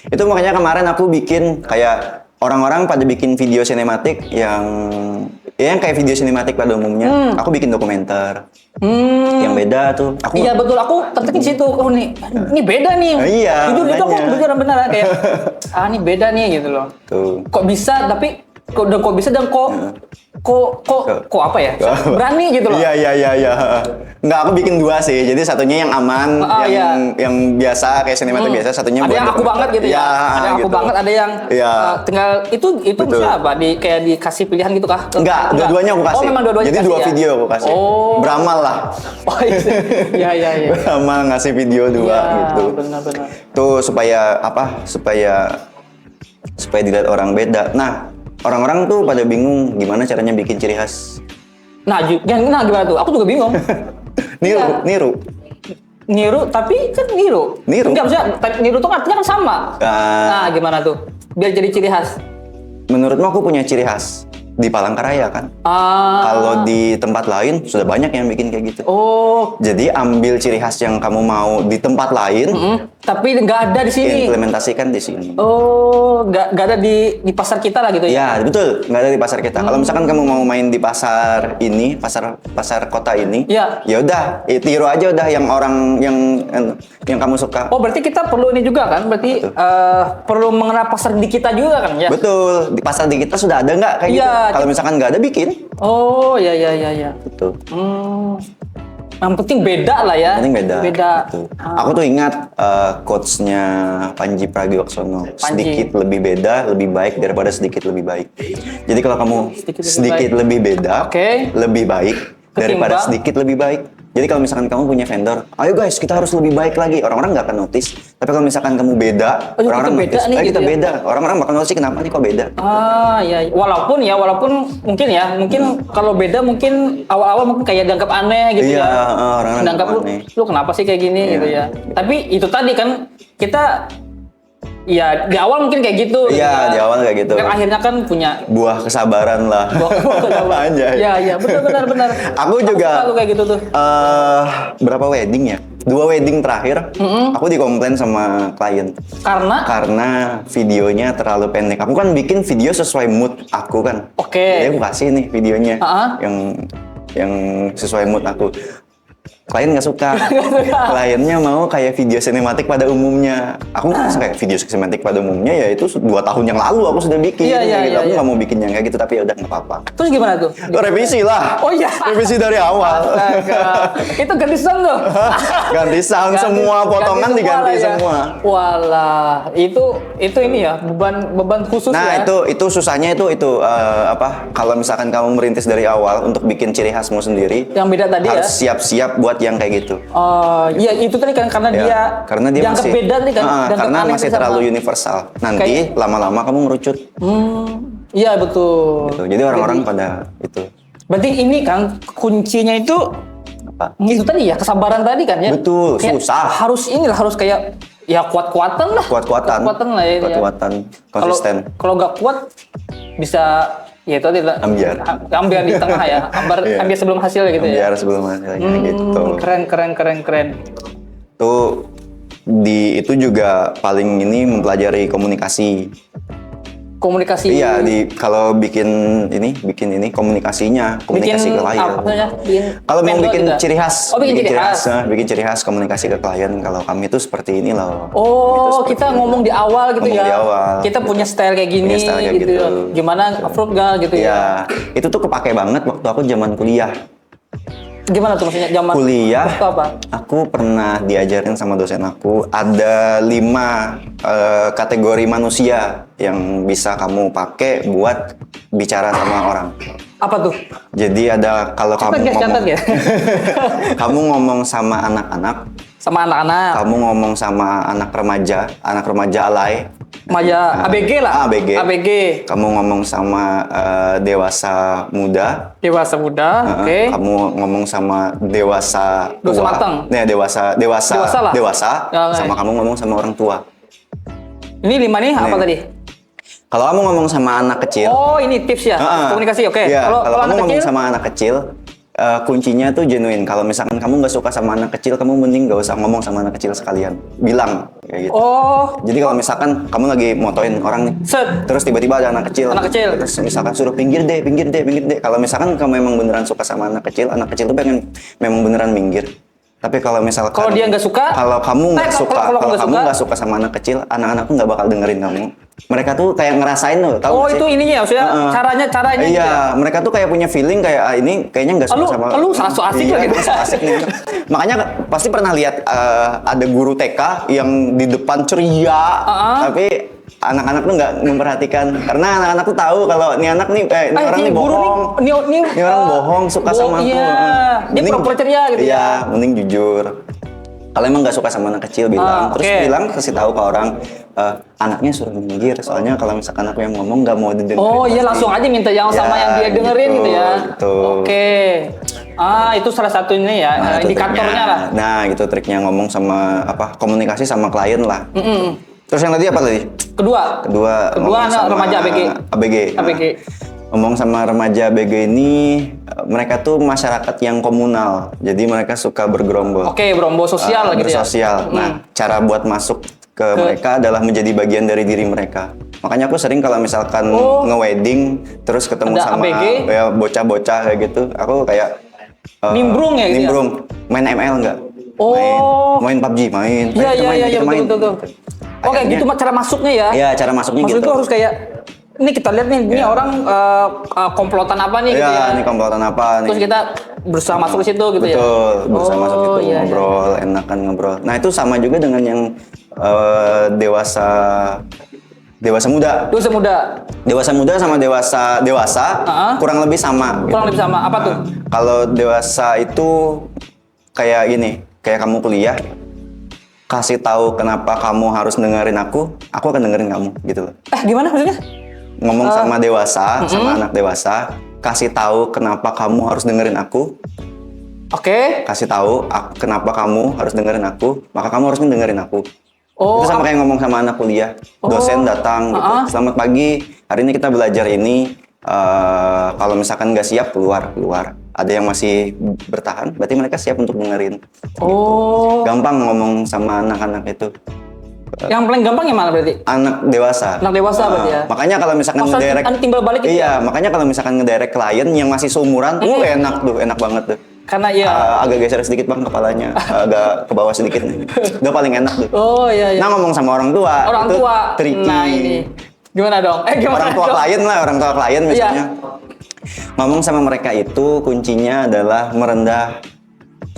Itu makanya kemarin aku bikin kayak orang-orang pada bikin video sinematik yang kayak video sinematik pada umumnya. Aku bikin dokumenter. Yang beda tuh. Iya betul, aku tertarik di situ. Oh ini beda nih. Iya. Jujur itu aku benar-benar kayak ini beda nih gitu loh. Tuh. Kok bisa tapi kok bisa dan kok apa ya? Berani gitu loh. Iya. Nggak, aku bikin 2 sih. Jadi satunya yang aman, yang biasa kayak sinematik biasa, satunya ada yang aku banget gitu ya. Ada yang aku banget, ada yang tinggal itu bisa apa? Kayak dikasih pilihan gitu kah? Enggak, dua-duanya aku kasih. Oh, memang dua-duanya jadi dikasih 2 video aku kasih. Oh. Beramal lah. Oh iya. Beramal ngasih video 2 gitu. Benar. Tuh supaya apa? Supaya dilihat orang beda. Nah, orang-orang tuh pada bingung gimana caranya bikin ciri khas. Nah gimana tuh? Aku juga bingung. Niru, tapi kan niru. Enggak, maksudnya niru tuh artinya kan sama. Nah, gimana tuh? Biar jadi ciri khas. Menurutmu aku punya ciri khas di Palangkaraya kan? Kalau di tempat lain sudah banyak yang bikin kayak gitu. Oh. Jadi ambil ciri khas yang kamu mau di tempat lain, tapi nggak ada di sini. Implementasikan di sini. Oh, nggak ada di pasar kita lah gitu ya? Ya betul, nggak ada di pasar kita. Kalau misalkan kamu mau main di pasar ini, pasar kota ini, ya udah, tiru aja udah yang orang yang kamu suka. Oh, berarti kita perlu ini juga kan? Berarti perlu mengenal pasar di kita juga kan ya? Betul, di pasar di kita sudah ada nggak kayak gitu? Kalau misalkan nggak ada, bikin. Oh, iya. Betul. Yang penting beda lah ya. Yang penting beda. Gitu. Aku tuh ingat quotes-nya Panji Pragiwaksono. Sedikit lebih beda, lebih baik daripada sedikit lebih baik. Jadi kalau kamu sedikit lebih beda, lebih baik daripada sedikit lebih baik. Jadi kalau misalkan kamu punya vendor, ayo guys kita harus lebih baik lagi. Orang-orang nggak akan notice. Tapi kalau misalkan kamu beda, orang-orang notice. Kita beda. Orang-orang bakal notice kenapa nih kok beda. Iya. Walaupun mungkin kalau beda mungkin awal-awal mungkin kayak dianggap aneh gitu ya. Iya, orang-orang dianggap lu kenapa sih kayak gini gitu ya. Tapi itu tadi kan kita ya di awal mungkin kayak gitu. Iya, di awal kayak gitu. Kan akhirnya kan punya buah kesabaran lah. Iya, benar. Aku juga kayak gitu tuh. Berapa wedding ya? 2 wedding terakhir, aku dikomplain sama klien. Karena videonya terlalu pendek. Aku kan bikin video sesuai mood aku kan. Jadi aku kasih nih videonya yang sesuai mood aku. Klien nggak suka. Kliennya mau kayak video sinematik pada umumnya. Aku nggak kayak video sinematik pada umumnya ya itu 2 tahun yang lalu aku sudah bikin. Aku nggak mau bikin yang kayak gitu, tapi ya udah nggak apa-apa. Terus gimana tuh? Revisi lah. Oh iya. Revisi dari awal. Itu ganti sound tuh. Ganti sound semua, potongan diganti semua. Walah, itu ini ya beban khusus ya. Nah itu susahnya itu apa? Kalau misalkan kamu merintis dari awal untuk bikin ciri khasmu sendiri, yang beda tadi harus siap-siap buat yang kayak gitu. Iya itu tadi kan karena dia karena dia dianggap masih beda nih kan, dianggap karena aneh masih sama. terlalu universal. Nanti lama-lama kamu ngerucut. Iya betul. Gitu. Jadi orang-orang pada itu. Berarti ini kan kuncinya itu Apa? itu tadi ya kesabaran tadi kan ya. Betul, Kayak susah. Harus kayak ya kuat-kuatan lah. Kuat-kuatan lah ya. Kuat-kuatan, konsisten. Kalau nggak kuat bisa ya itu tadi ambiar di tengah ya. Iya. Ambiar sebelum hasil gitu ya. Biar sebelum hasilnya gitu. Keren. Tuh itu juga paling ini mempelajari komunikasi. Komunikasi. Iya, kalau bikin ini komunikasi ke klien. Apa maksudnya? Kalau mau Vendor bikin juga? ciri khas, Oh, bikin ciri khas. bikin ciri khas komunikasi ke klien. Kalau kami itu seperti ini loh. Oh, kita ngomong di awal gitu Ngomong ya. di awal. Kita punya style kayak gini Punya style kayak gitu. gitu. Gimana frugal gitu ya. Iya, itu tuh kepake banget waktu aku zaman kuliah. Gimana tuh maksudnya zaman Kuliah, waktu apa? aku pernah diajarin sama dosen aku ada 5 kategori manusia yang bisa kamu pakai buat bicara sama orang. Apa tuh? Jadi ada kalau kamu Catat ya. kamu ngomong sama anak-anak, Sama anak-anak. kamu ngomong sama anak remaja alay. Remaja ABG lah. ABG. Kamu ngomong sama dewasa muda. Dewasa muda, oke. Kamu ngomong sama dewasa tua. Dewasa matang. Nah, dewasa lah. Ya, sama kamu ngomong sama orang tua. Ini 5 nih apa tadi? Kalau kamu ngomong sama anak kecil, Oh, ini tips ya. Komunikasi, oke. iya, kalau kamu anak ngomong kecil, sama anak kecil, kuncinya tuh genuine. Kalau misalkan kamu nggak suka sama anak kecil, kamu mending nggak usah ngomong sama anak kecil sekalian. Bilang kayak gitu. oh, Jadi kalau misalkan kamu lagi motoin orang nih, set. terus tiba-tiba ada anak kecil, terus misalkan suruh pinggir deh. Kalau misalkan kamu memang beneran suka sama anak kecil tuh pengen memang beneran minggir. Tapi kalau misalkan Kalau dia nggak suka, kalau kamu nggak suka, kalau kamu nggak suka sama anak kecil, anak-anak tuh nggak bakal dengerin kamu. Mereka tuh kayak ngerasain loh, tahu Oh, nggak itu sih? ininya maksudnya caranya Iya, gitu ya? mereka tuh kayak punya feeling kayak ini kayaknya nggak suka sama. Lu so asik iya, gitu. so asik nih. Makanya pasti pernah lihat ada guru TK yang di depan ceria, tapi anak-anak tuh nggak memperhatikan karena anak-anak tuh tahu kalau ini anak nih ini orang nih bohong. Ini orang bohong suka sama aku. Iya. Dia pura-pura ceria gitu iya, ya. mending jujur. Kalau emang nggak suka sama anak kecil bilang, terus kasih tahu ke orang anaknya suruh minggir. Soalnya kalau misalkan aku yang ngomong nggak mau didengerin. Oh iya, langsung aja minta yang sama yang dia dengerin gitu ya. Betul. Oke. Itu salah satunya ya, itu indikatornya triknya. lah. Nah, gitu triknya ngomong sama komunikasi sama klien lah. Terus yang tadi apa tadi? Kedua ngomong anak sama remaja ABG. ABG. Ngomong sama remaja ABG ini, mereka tuh masyarakat yang komunal. Jadi mereka suka bergerombol. Oke, berombol sosial gitu ya. Bersosial. Nah, cara buat masuk ke mereka adalah menjadi bagian dari diri mereka. Makanya aku sering kalau misalkan nge-wedding terus ketemu Ada sama ABG? ya bocah-bocah kayak gitu, aku kayak Nimbrung ya gitu ya? nimbrung. Main ML enggak? Main PUBG, main. Iya, betul. Oh, kayak gitu cara masuknya ya. Iya, cara masuknya Maksud gitu. itu harus kayak ini kita lihat nih, ini orang komplotan apa nih gitu ya. Iya, ini komplotan apa nih? Terus kita berusaha masuk ke situ gitu ya. Betul, berusaha masuk situ iya. ngobrol, enakan ngobrol. Nah, itu sama juga dengan yang dewasa muda. Dewasa muda sama dewasa kurang lebih sama. Kurang lebih sama. Apa tuh? Kalau dewasa itu kayak gini, kayak kamu kuliah, kasih tahu kenapa kamu harus dengerin aku akan dengerin kamu gitu loh. Gimana maksudnya? Ngomong sama dewasa, sama anak dewasa, kasih tahu kenapa kamu harus dengerin aku. Oke. Kasih tahu kenapa kamu harus dengerin aku, maka kamu harus dengerin aku. Oh, Itu sama kayak ngomong sama anak kuliah. Dosen datang gitu. Selamat pagi, hari ini kita belajar ini. Kalau misalkan nggak siap keluar. Ada yang masih bertahan, berarti mereka siap untuk dengerin. Oh. Gampang ngomong sama anak-anak itu. Yang paling gampang yang mana berarti? Anak dewasa. Anak dewasa berarti ya. Makanya kalau misalkan Maksudnya ngedirect, timbal balik gitu iya, makanya kalau misalkan ngedirect klien yang masih seumuran, enak banget tuh. Karena ya. Agak geser sedikit bang kepalanya, agak ke bawah sedikit nih. Udah paling enak tuh. Oh iya. Nah ngomong sama orang tua, itu tricky. Nah ini. Gimana dong? Orang tua klien misalnya. Ngomong sama mereka itu kuncinya adalah merendah.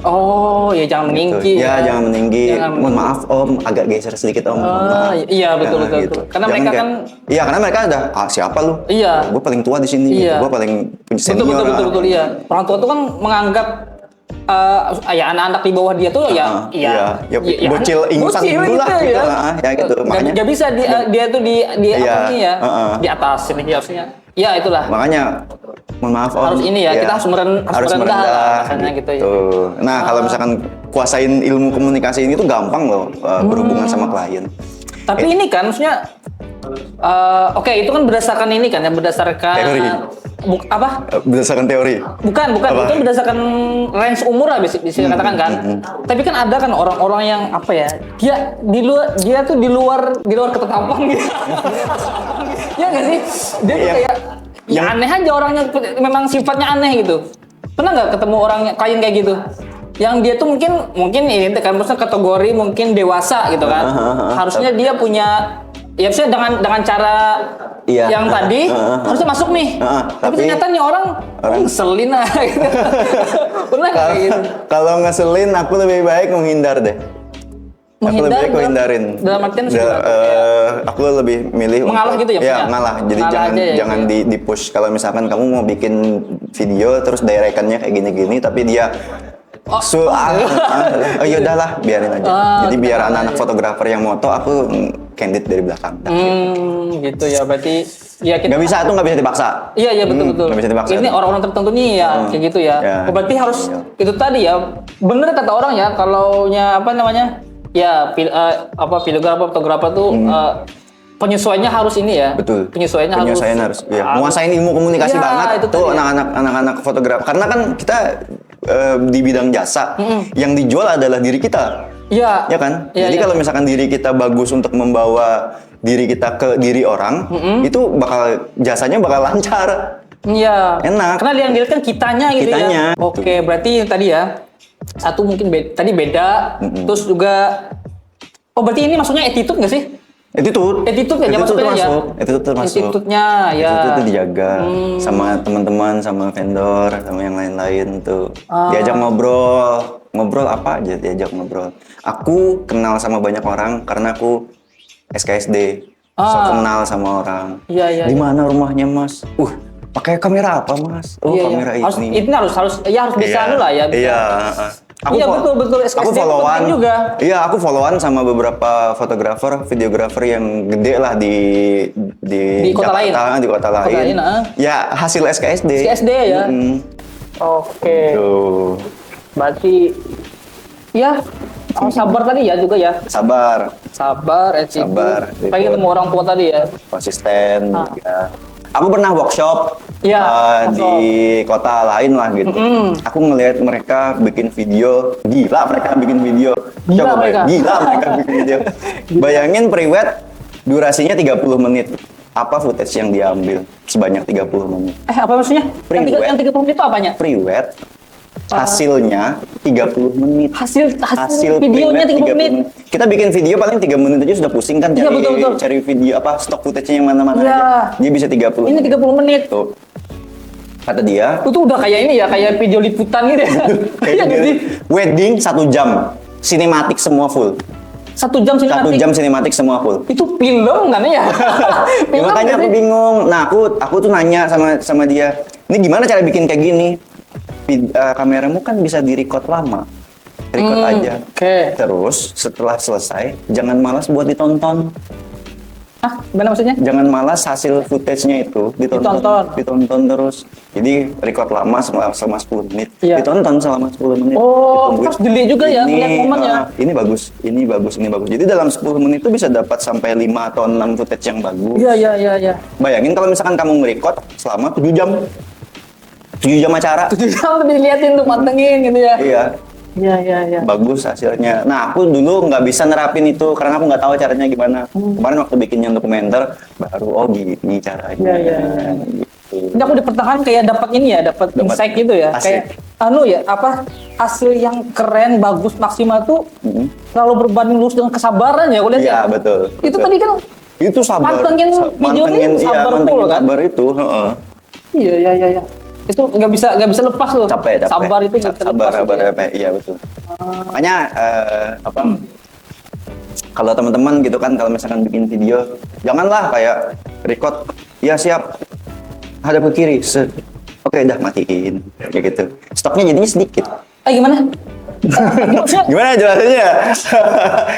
Oh, ya jangan meninggi. Ya, jangan meninggi. Mohon maaf Om, agak geser sedikit Om. Maaf. Iya, betul. Gitu. Karena Jangan mereka kan iya, karena mereka udah siapa lu? Iya. Gue paling tua di sini. Iya. Gue paling senior. Betul, iya. Orang tua tuh kan menganggap ya anak-anak di bawah dia tuh ya bocil ingusan dulu lah gitu. Ya gitu. Makanya nggak bisa dia tuh di iya, apa nih ya, di atas ini harusnya. Ya itulah. makanya mohon maaf Om. Harus ini ya, kita harus merendah lah rasanya gitu ya. Nah, kalau misalkan kuasain ilmu komunikasi ini tuh gampang loh berhubungan sama klien. Tapi ini kan maksudnya oke, itu kan berdasarkan ini kan, yang berdasarkan Teori. Apa? Berdasarkan teori. Bukan, Apa? itu berdasarkan range umur lah bisa dikatakan kan. Tapi kan ada kan orang-orang yang apa ya? Dia tuh di luar ketetapan gitu. Ya nggak sih? Dia tuh kayak ya aneh aja orangnya, memang sifatnya aneh gitu. Pernah nggak ketemu orang klien kayak gitu? Yang dia tuh mungkin ini kan maksudnya kategori mungkin dewasa gitu kan. Harusnya dia punya ya misalnya dengan cara yang tadi harusnya masuk nih. Tapi ternyata nih orang ngeselin aja gitu. Pernah nggak kayak gitu? Kalau ngeselin aku lebih baik menghindar deh. Aku lebih baik menghindarin. Dalam artian aku lebih milih mengalah gitu ya? Ya, ngalah. Jadi jangan di push. Kalau misalkan kamu mau bikin video terus directionnya kayak gini-gini tapi dia ya udahlah biarin aja. Jadi biar anak-anak fotografer yang moto, aku candid dari belakang. Gitu ya, berarti ya kita nggak bisa dipaksa. Iya betul. Nggak bisa dipaksa. Ini orang-orang tertentu nih ya kayak gitu ya. Berarti harus itu tadi ya. Bener kata orang ya, kalau apa namanya? Ya videografer, fotografer tuh penyesuaiannya harus ini ya. Betul. Penyesuaiannya harus. Ya. Menguasain ilmu komunikasi banget tuh anak-anak fotografer. Karena kan kita di bidang jasa, yang dijual adalah diri kita. Iya. Ya kan? Jadi kalau misalkan diri kita bagus untuk membawa diri kita ke diri orang, itu jasanya bakal lancar. Iya. Enak. Karena yang dilihat kan kitanya gitu ya. Oke, berarti tadi ya satu mungkin tadi beda, terus juga berarti ini maksudnya attitude nggak sih? Attitude termasuk. Attitude-nya ya. Attitude itu dijaga sama teman-teman, sama vendor, sama yang lain-lain tuh. Diajak ngobrol apa aja diajak ngobrol. Aku kenal sama banyak orang karena aku SKSD. So kenal sama orang. Iya. Di mana rumahnya, Mas? Pakai kamera apa, Mas? Kamera ini. Itu harus bisa dulu lah ya. Iya. Betul. Aku followan juga. Iya, aku followan sama beberapa fotografer, videografer yang gede lah di kota Jakarta, lain. Di kota lain. Ya, hasil SKSD. SKSD ya. Oke. Tuh. Berarti ya sabar tadi ya juga ya. Sabar, Pengen ketemu orang tua tadi ya. konsisten. Ya. Aku pernah workshop di kota lain lah gitu. Aku ngelihat mereka bikin video, gila mereka bikin video. Gila mereka bikin video. Bayangin pre-wed durasinya 30 menit. Apa footage yang diambil sebanyak 30 menit? Apa maksudnya? Yang 30 menit itu apanya? Pre-wed hasilnya 30 menit. Hasil videonya 30 menit. Kita bikin video paling 3 menit aja sudah pusing kan cari video stok footage-nya yang mana-mana aja. Dia bisa 30. Ini 30 menit. Tuh. Kata dia, itu udah kayak ini ya, kayak video liputan gitu ya. Kayak wedding 1 jam. Sinematik semua full. 1 jam sinematik. 1 jam sinematik semua full. Itu film kan ya? Makanya aku bingung. Nah, aku tuh nanya sama dia, "Ini gimana cara bikin kayak gini?" Kameramu kan bisa di-record lama. Record aja. Terus setelah selesai, jangan malas buat ditonton. Gimana maksudnya? Jangan malas hasil footage-nya itu ditonton terus. Jadi record lama selama 10 menit. Ditonton selama 10 menit. Terus dilihat juga ya, lihat momennya. Ini bagus. Jadi dalam 10 menit itu bisa dapat sampai 5 atau 6 footage yang bagus. Iya. Bayangin kalau misalkan kamu nge-record selama 7 jam. 7 jam acara. 7 jam dilihatin tuh, pantengin gitu ya. Iya. Iya. Bagus hasilnya. Nah, aku dulu nggak bisa nerapin itu karena aku nggak tahu caranya gimana. Kemarin waktu bikin yang dokumenter, baru gini caranya. Iya. Gitu. Ini aku di pertengahan kayak dapat ini ya, dapat insight gitu ya. Asik. Kayak hasil yang keren, bagus, maksimal tuh selalu berbanding lurus dengan kesabaran ya, aku lihat ya. Iya, betul. Itu tadi kan itu sabar. Mantengin videonya sabar full kan? Sabar itu, Iya. Itu nggak bisa lepas loh. Capek. Sabar itu nggak bisa lepas. Sabar. Iya betul. Makanya kalau teman-teman gitu kan, kalau misalkan bikin video, janganlah kayak record, ya siap, hadap ke kiri, oke dah matiin, kayak gitu. Stoknya jadinya sedikit. Gimana? Maksudnya Gimana jelasannya?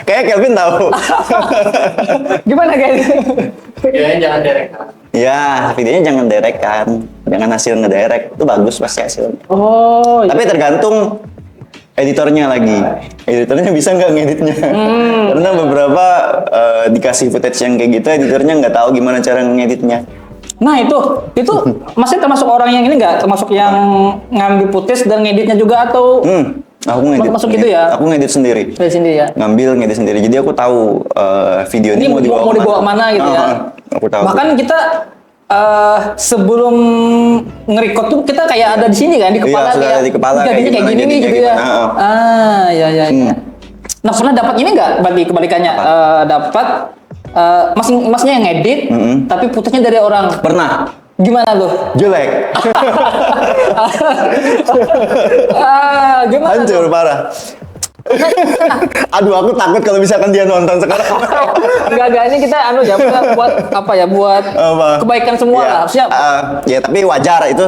Kayak Kelvin tahu. gimana kayak Kayaknya jangan direct. Ya, videonya jangan direct kan. Jangan hasil ngedirect. Itu bagus pasti hasilnya. Oh, Tapi tergantung editornya lagi. Editornya bisa nggak ngeditnya? Karena beberapa dikasih footage yang kayak gitu, editornya nggak tahu gimana cara ngeditnya. nah itu masih termasuk orang yang ini nggak termasuk yang ngambil footage dan ngeditnya juga atau Aku ngedit. Masuk gitu ya? Aku ngedit sendiri. dari sini ya? Ngambil ngedit sendiri. Jadi aku tahu video Ini ini mau dibawa mana gitu ya? Aku tahu. Bahkan kita sebelum nge-record tuh kita kayak ada di sini kan di kepala sudah kayak ada di kepala, kayak jadinya kayak gimana gini nih jadinya gitu ya. gimana, Ya. Nah pernah dapat ini nggak? Berarti kebalikannya dapat masnya yang ngedit tapi footage-nya dari orang. Pernah. Gimana tuh? Jelek. Gimana Hancur tuh? parah. Aduh, aku takut kalau misalkan dia nonton sekarang. Enggak ini kita buat apa ya? Buat Apa? kebaikan semua Ya, lah. Harusnya ya tapi wajar itu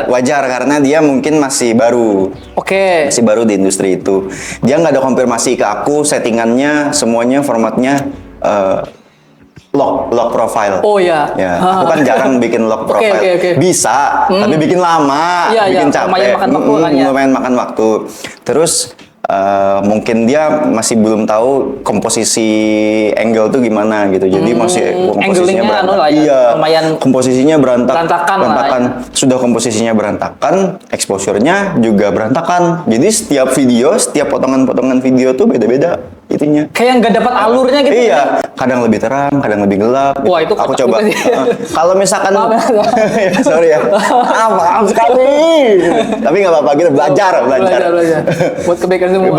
Wajar. karena dia mungkin masih baru. oke. Masih baru di industri itu. Dia nggak ada konfirmasi ke aku settingannya semuanya formatnya log profile. Oh ya. Ya, aku kan jarang bikin log Oke, profile. oke. Bisa, tapi bikin lama, Iya, bikin iya, capek. lumayan makan waktu kan ya. Lumayan makan waktu. Terus mungkin dia masih belum tahu komposisi angle tuh gimana gitu. Jadi masih komposisinya Anglingnya berantakan. lah ya, Iya, lumayan komposisinya berantakan lah ya. Sudah komposisinya berantakan, exposure-nya juga berantakan. Jadi setiap video, setiap potongan-potongan video tuh beda-beda itunya. Kayak nggak dapat alurnya gitu. Iya, kadang lebih terang, kadang lebih gelap. Wah, itu aku kocak coba. juga sih. Kalau misalkan, Maaf ya. Ya, sorry ya, maaf sekali. Tapi nggak apa-apa, kita belajar. Buat kebaikan semua.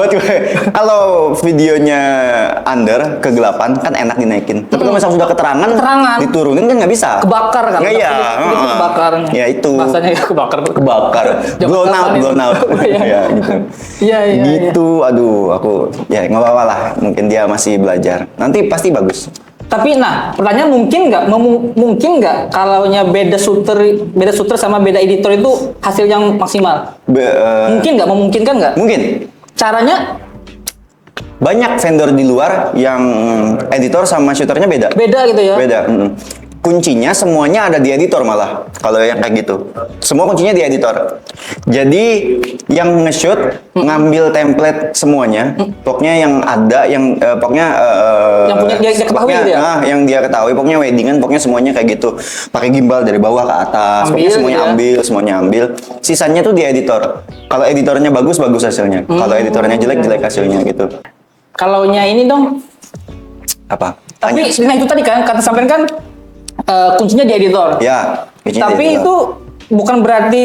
Kalau videonya under kegelapan kan enak dinaikin. Tapi kalau misalkan sudah keterangan, diturunin kan nggak bisa. Kebakar kan? Nggak, iya. Kebakar. Ya itu. Bahasanya kebakar. Kebakar. Blown out. Iya. Ya gitu. Iya. Gitu, aduh, aku ya nggak apa-apa lah. Mungkin dia masih belajar. Nanti pasti bagus. Tapi pertanyaan mungkin nggak kalaunya beda shooter sama beda editor itu hasil yang maksimal? Mungkin nggak? Memungkinkan nggak? Mungkin. Caranya Banyak vendor di luar yang editor sama shooternya beda. beda gitu ya? Beda. Kuncinya semuanya ada di editor malah. Kalau yang kayak gitu. Semua kuncinya di editor. Jadi yang nge-shoot ngambil template semuanya. Pokoknya yang ada pokoknya Yang punya dia ketahui pokoknya, gitu ya? yang dia ketahui pokoknya weddingan pokoknya semuanya kayak gitu. Pakai gimbal dari bawah ke atas. Pokoknya semuanya ambil. Sisanya tuh di editor. Kalau editornya bagus hasilnya. Kalau editornya jelek hasilnya gitu. Kalaunya ini dong. Apa? Tapi Tanya. nah itu tadi kan kata sampean kan kuncinya di editor. Ya, kuncinya Tapi di editor. itu bukan berarti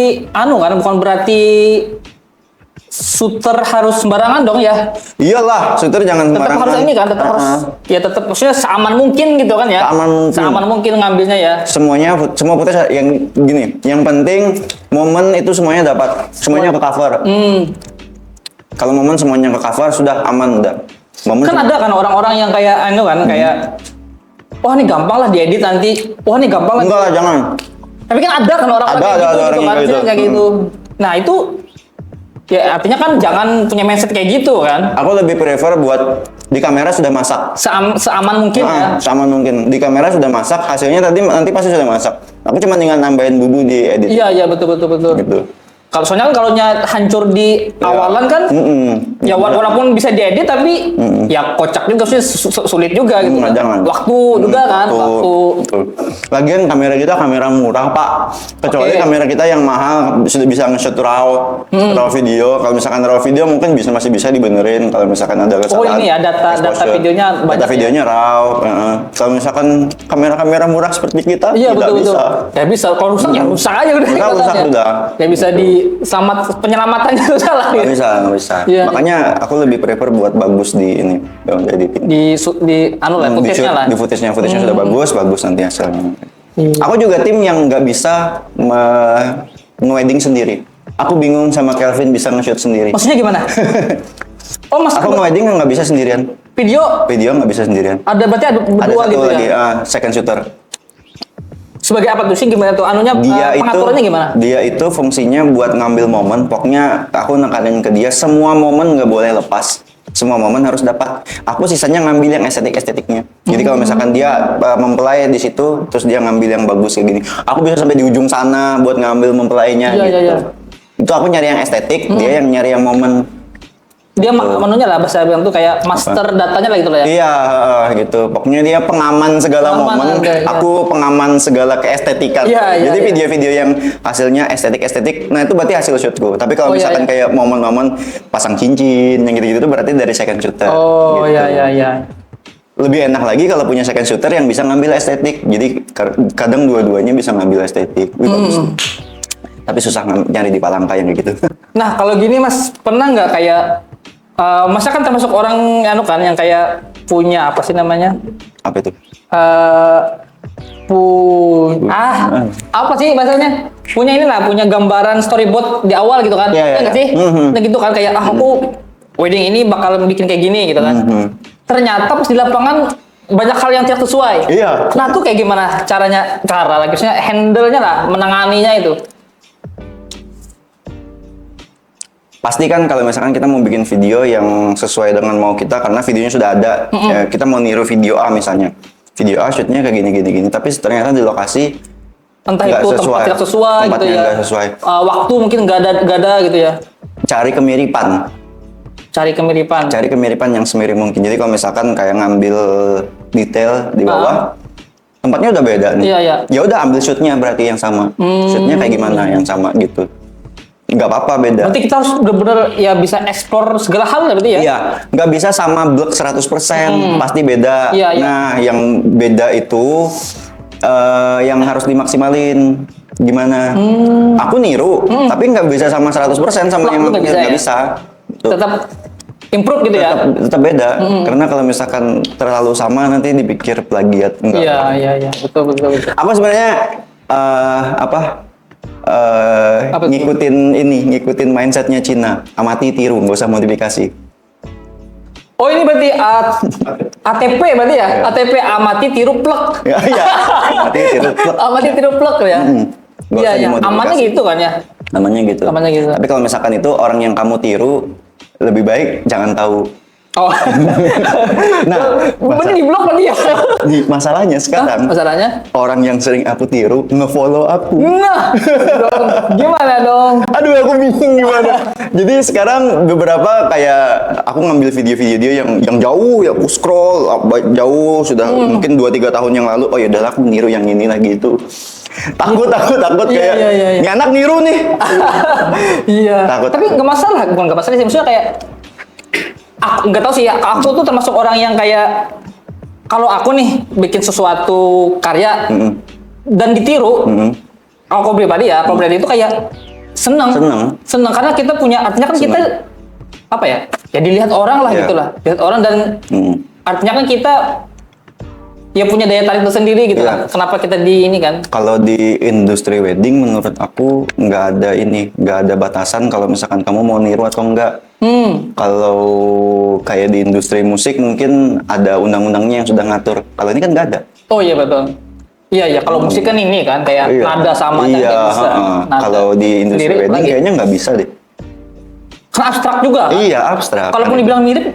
shooter harus sembarangan dong ya. Iyalah, shooter jangan Tetap sembarangan. harus ini kan, tetap harus ya tetap maksudnya seaman mungkin gitu kan ya. Seaman mungkin. Ngambilnya ya. Semua footage yang gini. Yang penting momen itu semuanya dapat, semuanya ke cover. Kalau momen semuanya ke cover sudah aman udah. Momen Kan ada kan orang-orang yang kayak kayak wah ini gampang lah diedit nanti. Wah ini gampang lah. enggak lah, jangan. Tapi kan ada kan orang-orang Ada kayak gitu, orang kan, yang kayak kayak gitu. gitu. Nah itu ya artinya kan jangan punya mindset kayak gitu kan. Aku lebih prefer buat di kamera sudah masak. Seaman mungkin ya. Sama mungkin. Di kamera sudah masak, hasilnya nanti pasti sudah masak. Aku cuma tinggal nambahin bumbu di edit. Iya betul. Gitu. Kalau soalnya kan hancur di awalan kan, ya walaupun bisa diedit tapi ya kocak juga sih sulit juga gitu. Kan. Jangan. Waktu juga kan, waktu. Betul. Lagian kamera kita kamera murah Pak. Kecuali kamera kita yang mahal sudah bisa nge-shoot raw video. Kalau misalkan raw video mungkin masih bisa dibenerin. Kalau misalkan ada kesalahan. Oh ini ya data videonya banyak. Data videonya raw. Kalau misalkan kamera-kamera murah seperti kita, Iya tidak betul. bisa. Ya bisa. Kalau rusak ya rusak aja udah. Rusak udah. Ya bisa penyelamatannya itu salah. Nggak bisa. Iya. Makanya aku lebih prefer buat bagus di ini, dalam editing. Di footage-nya lah. Di footage-nya sudah bagus nanti hasilnya. Aku juga tim yang nggak bisa nge-wedding sendiri. Aku bingung sama Kelvin bisa nge-shoot sendiri. Maksudnya gimana? Oh mas, Aku nge-wedding nggak bisa sendirian. video Video nggak bisa sendirian. ada berarti ada Ada berdua satu gitu lagi, ya? second shooter. Sebagai apa tuh sih, gimana tuh anunya, pengaturannya gimana? Dia itu fungsinya buat ngambil momen. Pokoknya aku nekanin ke dia semua momen nggak boleh lepas. Semua momen harus dapat. Aku sisanya ngambil yang estetiknya. Jadi kalau misalkan dia mempelai di situ, terus dia ngambil yang bagus kayak gini, aku bisa sampai di ujung sana buat ngambil mempelainya Iya, gitu. iya. Itu aku nyari yang estetik, dia yang nyari yang momen. Dia menunya lah, bahasa bilang tuh kayak master datanya lah gitu lah ya. Iya, gitu. Pokoknya dia pengaman segala Pengaman, momen. iya. Aku pengaman segala keestetikan. Iya, iya, Jadi iya. video-video yang hasilnya estetik, nah itu berarti hasil shootku. Tapi kalau Oh, iya, misalkan iya. kayak momen-momen pasang cincin, yang gitu-gitu itu berarti dari second shooter. Oh gitu. iya. Lebih enak lagi kalau punya second shooter yang bisa ngambil estetik. Jadi kadang dua-duanya bisa ngambil estetik. Wih, bagus. Tapi susah nyari di Palangka yang kayak gitu. Nah kalau gini Mas, pernah nggak kayak Mas kan termasuk orang anu kan yang kayak punya apa sih namanya? Apa itu? Apa sih bahasanya? Punya inilah, punya gambaran storyboard di awal gitu kan? Iya, iya, Nggak iya. sih? Nah gitu kan kayak aku wedding ini bakal bikin kayak gini gitu kan? Ternyata pas di lapangan banyak hal yang tidak sesuai. Iya. Nah tuh kayak gimana caranya? Maksudnya handle-nya lah, menanganinya itu. Pasti kan kalau misalkan kita mau bikin video yang sesuai dengan mau kita, karena videonya sudah ada, ya, kita mau niru video A misalnya, video A shootnya kayak gini, tapi ternyata di lokasi Entah nggak itu tempat tidak sesuai gitu tempatnya ya. nggak sesuai. Waktu mungkin nggak ada gitu ya. Cari kemiripan yang semirip mungkin. Jadi kalau misalkan kayak ngambil detail di bawah, tempatnya udah beda nih. Iya, iya. Ya udah ambil shootnya berarti yang sama. Shootnya kayak gimana yang sama gitu. Nggak apa-apa beda. Berarti kita harus benar-benar ya bisa eksplor segala hal ya berarti ya? Iya, nggak bisa sama blok 100%, pasti beda. Iya, iya. Nah, yang beda itu yang harus dimaksimalin. Gimana? Aku niru, tapi nggak bisa sama 100% sama Wah, yang nggak bisa nggak ya? bisa. Tuh. Tetap improve gitu ya? Tetap beda. Karena kalau misalkan terlalu sama nanti dipikir plagiat. Enggak. Iya. Betul. Aku sebenarnya Apa tuh? ngikutin mindsetnya Cina, amati tiru, nggak usah modifikasi. Oh ini berarti ATP berarti ya? Iya. ATP amati tiru plek. Ya, amati tiru. Plek. Amati tiru plek ya? Nggak usah Iya. dimodifikasi. Amannya gitu kan ya? Namanya gitu. Namanya gitu. Tapi kalau misalkan itu orang yang kamu tiru, lebih baik jangan tahu. Oh. Nah, Bener di blok berarti ya? masalahnya sekarang Masalahnya? orang yang sering aku tiru nge-follow aku. Nah, dong. Gimana dong? Aduh, aku bingung gimana. Jadi sekarang beberapa kayak aku ngambil video-video dia yang jauh ya, aku scroll jauh sudah mungkin 2-3 tahun yang lalu. Oh ya udahlah, aku niru yang ini lagi itu. Takut kayak Iya. ini anak niru nih. Iya. Takut. Tapi nggak masalah, bukan nggak masalah sih. Maksudnya kayak aku nggak tahu sih. Aku tuh termasuk orang yang kayak kalau aku nih bikin sesuatu karya dan ditiru, aku pribadi ya, kalau pribadi itu kayak seneng karena kita punya artinya kan kita apa ya? Ya dilihat orang lah Iya. gitulah, lihat orang dan artinya kan kita ya punya daya tarik tersendiri gitu Iya. lah. Kenapa kita di ini kan? Kalau di industri wedding menurut aku nggak ada batasan kalau misalkan kamu mau niru atau enggak. Kalau kayak di industri musik mungkin ada undang-undangnya yang sudah ngatur. Kalau ini kan nggak ada. Oh iya betul. Iya kalau musik kan ini kan kayak Iya. nada sama Iya, kayak bisa. Nada. Kalau di industri Lirik wedding lagi. kayaknya nggak bisa deh. Kan abstrak juga. Kan? Iya, abstrak. Kalaupun dibilang mirip,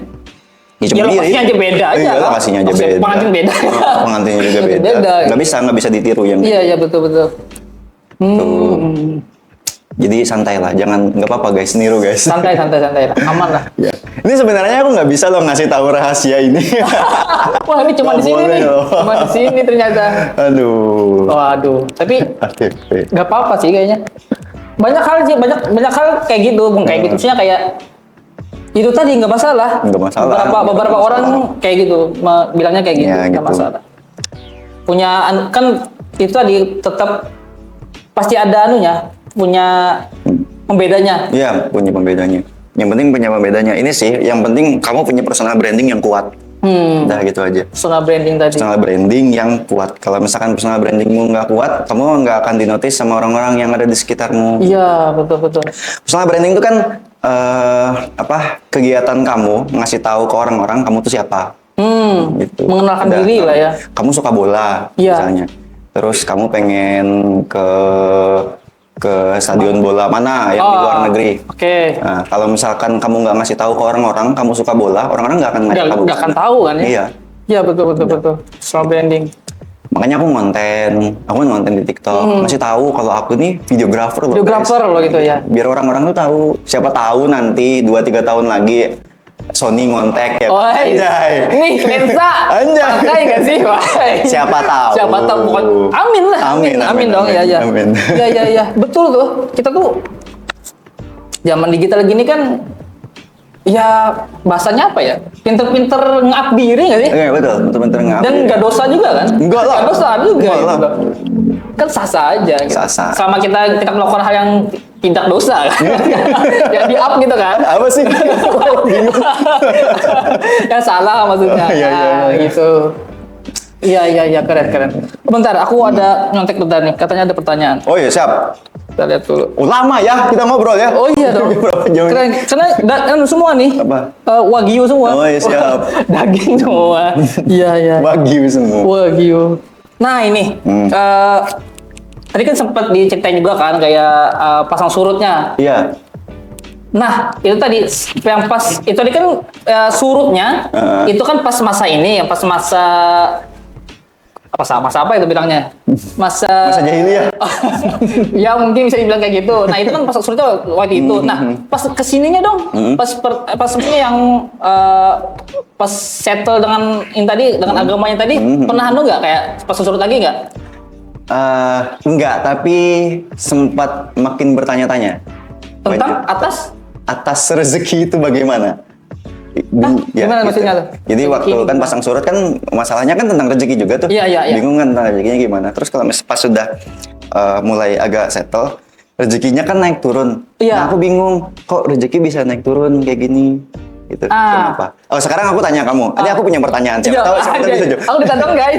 Ya, ya lokasinya aja beda aja. Iya, kan? lokasinya aja Maksudnya beda. Pengantin beda. Pengantinnya juga Pengantin beda. Nggak bisa ditiru yang Iya betul. Jadi santai lah, nggak apa-apa guys, niru guys. Santai lah, aman lah. Ya. Ini sebenarnya aku nggak bisa loh ngasih tahu rahasia ini. Wah ini cuma di Nggak sini boleh nih, loh. cuma di sini ternyata. Aduh. Waduh, tapi ATP. nggak apa-apa sih kayaknya. Banyak hal sih, banyak hal kayak gitu, kayak gitu. Maksudnya kayak itu tadi nggak masalah. Nggak masalah. Beberapa orang kayak gitu, bilangnya kayak gitu, Ya, nggak gitu. masalah. Kan itu tadi tetap pasti ada anunya, punya pembedanya. Iya, punya pembedanya. Yang penting punya pembedanya. Ini sih, yang penting kamu punya personal branding yang kuat. Udah gitu aja. Personal branding tadi. Personal branding yang kuat. Kalau misalkan personal brandingmu nggak kuat, kamu nggak akan dinotis sama orang-orang yang ada di sekitarmu. Iya betul. Personal branding itu kan kegiatan kamu ngasih tahu ke orang-orang kamu tuh siapa. Gitu. Mengenalkan Udah, diri lah ya. Kamu suka bola Iya. misalnya. Terus kamu pengen ke stadion bola mana yang di luar negeri. Oke. Nah, kalau misalkan kamu nggak ngasih tahu ke orang-orang kamu suka bola, orang-orang nggak akan ngajak kamu. Nggak akan tahu kan ya? Iya. Iya betul. Soal branding. Makanya aku ngonten di TikTok, masih tahu kalau aku nih videographer loh. Videographer guys. loh gitu ya. Biar orang-orang tuh tahu. Siapa tahu nanti 2-3 tahun lagi Sony ngontek ya. Anjay. Nih lensa. Anjay. Pakai nggak sih? Wah. Siapa tahu. Siapa tahu bukan. Amin lah. Amin dong ya. Amin. Ya. Betul tuh. Kita tuh zaman digital gini kan ya bahasanya apa ya? Pinter-pinter nge-up diri nggak sih? Iya betul, betul-betul nggak. Dan nggak dosa juga kan? Enggak lah. Nggak dosa juga. Enggak gitu lah. loh. Kan sah-sah aja. Gitu. Sah-sah. Sama kita melakukan hal yang tidak dosa kan? Yang di-up gitu kan? Apa sih? Bingung. Yang salah maksudnya. Iya. Gitu. Iya, keren. Bentar, aku ada nyontek bentar nih. Katanya ada pertanyaan. Oh iya siap. Kita lihat dulu. Oh, lama ya kita ngobrol ya. Oh iya dong. Berapa jam? Keren. Karena semua nih. Apa? Wagyu semua. Oh iya siap. Daging semua. Iya. Wagyu semua. Wagyu. Nah ini. Tadi kan sempat diceritain juga kan kayak pasang surutnya. Iya. Nah, itu tadi yang pas itu tadi kan surutnya itu kan pas masa ini, yang pas masa apa itu bilangnya? Masa jahiliyah. ya mungkin bisa dibilang kayak gitu. Nah, itu kan pas surutnya waktu itu. Nah, pas kesininya dong, pas sebenarnya yang pas settle dengan ini tadi dengan agamanya tadi, pernah nggak kayak pas surut lagi nggak? Enggak, tapi sempat makin bertanya-tanya. Tentang atas rezeki itu bagaimana? gimana maksudnya tuh? Jadi Rezeki waktu kan pasang surut kan masalahnya kan tentang rezeki juga tuh. Iya. Bingung kan tentang rezekinya gimana. Terus kalau pas sudah mulai agak settle, rezekinya kan naik turun. Iya. Nah aku bingung, kok rezeki bisa naik turun kayak gini? Gitu. Kenapa? Oh sekarang aku tanya kamu. Ini aku punya pertanyaan. Siapa tahu bisa jawab. Aku ditantang guys.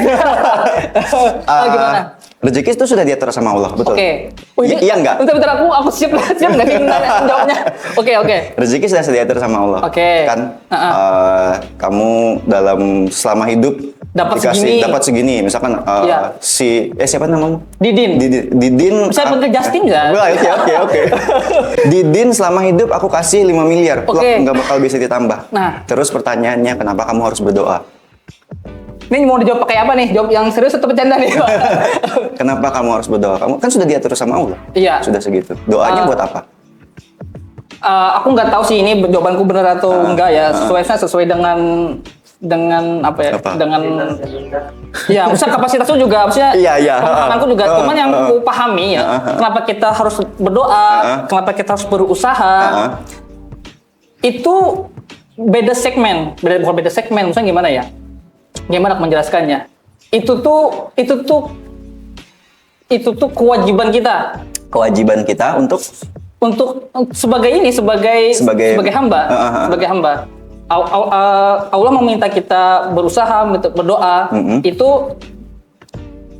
Gimana? Rezeki itu sudah diatur sama Allah, betul? Oke. Iya enggak? Bentar, aku siap nggak sih jawabnya? Oke. Rezeki sudah diatur sama Allah. Oke. Kan kamu selama hidup Dapat segini. Misalkan Iya. siapa namamu? Didin. Didin. Bisa bentuk Justin nggak? Oke. Didin selama hidup aku kasih 5 miliar. Oke. Nggak bakal bisa ditambah. Nah. Terus pertanyaannya kenapa kamu harus berdoa? Ini mau dijawab pakai apa nih? Jawab yang serius atau bercanda nih? Kenapa kamu harus berdoa? Kamu kan sudah diatur sama Allah. Iya. Sudah segitu. Doanya buat apa? Aku nggak tahu sih ini jawabanku benar atau enggak ya. Sesuai dengan apa ya? Apa? Dengan ya, maksudnya kapasitasku juga, maksudnya Iya. pemahamanku juga. Cuman yang aku pahami ya, kenapa kita harus berdoa, kenapa kita harus berusaha, itu beda segmen, bukan beda segmen, maksudnya gimana ya? Gimana aku menjelaskannya? Itu tuh kewajiban kita. Kewajiban kita untuk sebagai hamba. Sebagai hamba. Allah meminta kita berusaha, berdoa. Itu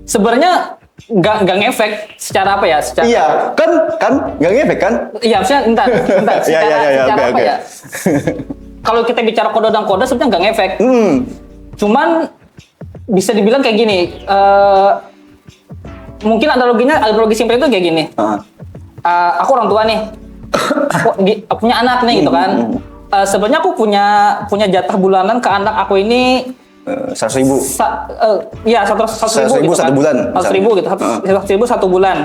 sebenarnya nggak ngefek secara apa ya? Iya, kan nggak ngefek kan? Iya, maksudnya entar. Secara apa oke. ya? Kalau kita bicara kode dan kode sebenarnya nggak ngefek. Cuman bisa dibilang kayak gini. Mungkin analogi simpel itu kayak gini. Aku orang tua nih. Aku punya anak nih gitu kan. Sebenarnya aku punya jatah bulanan ke anak aku ini 100.000. Iya, 100.000 gitu kan. 100.000 1 bulan. 100.000 gitu. 100.000 1 bulan.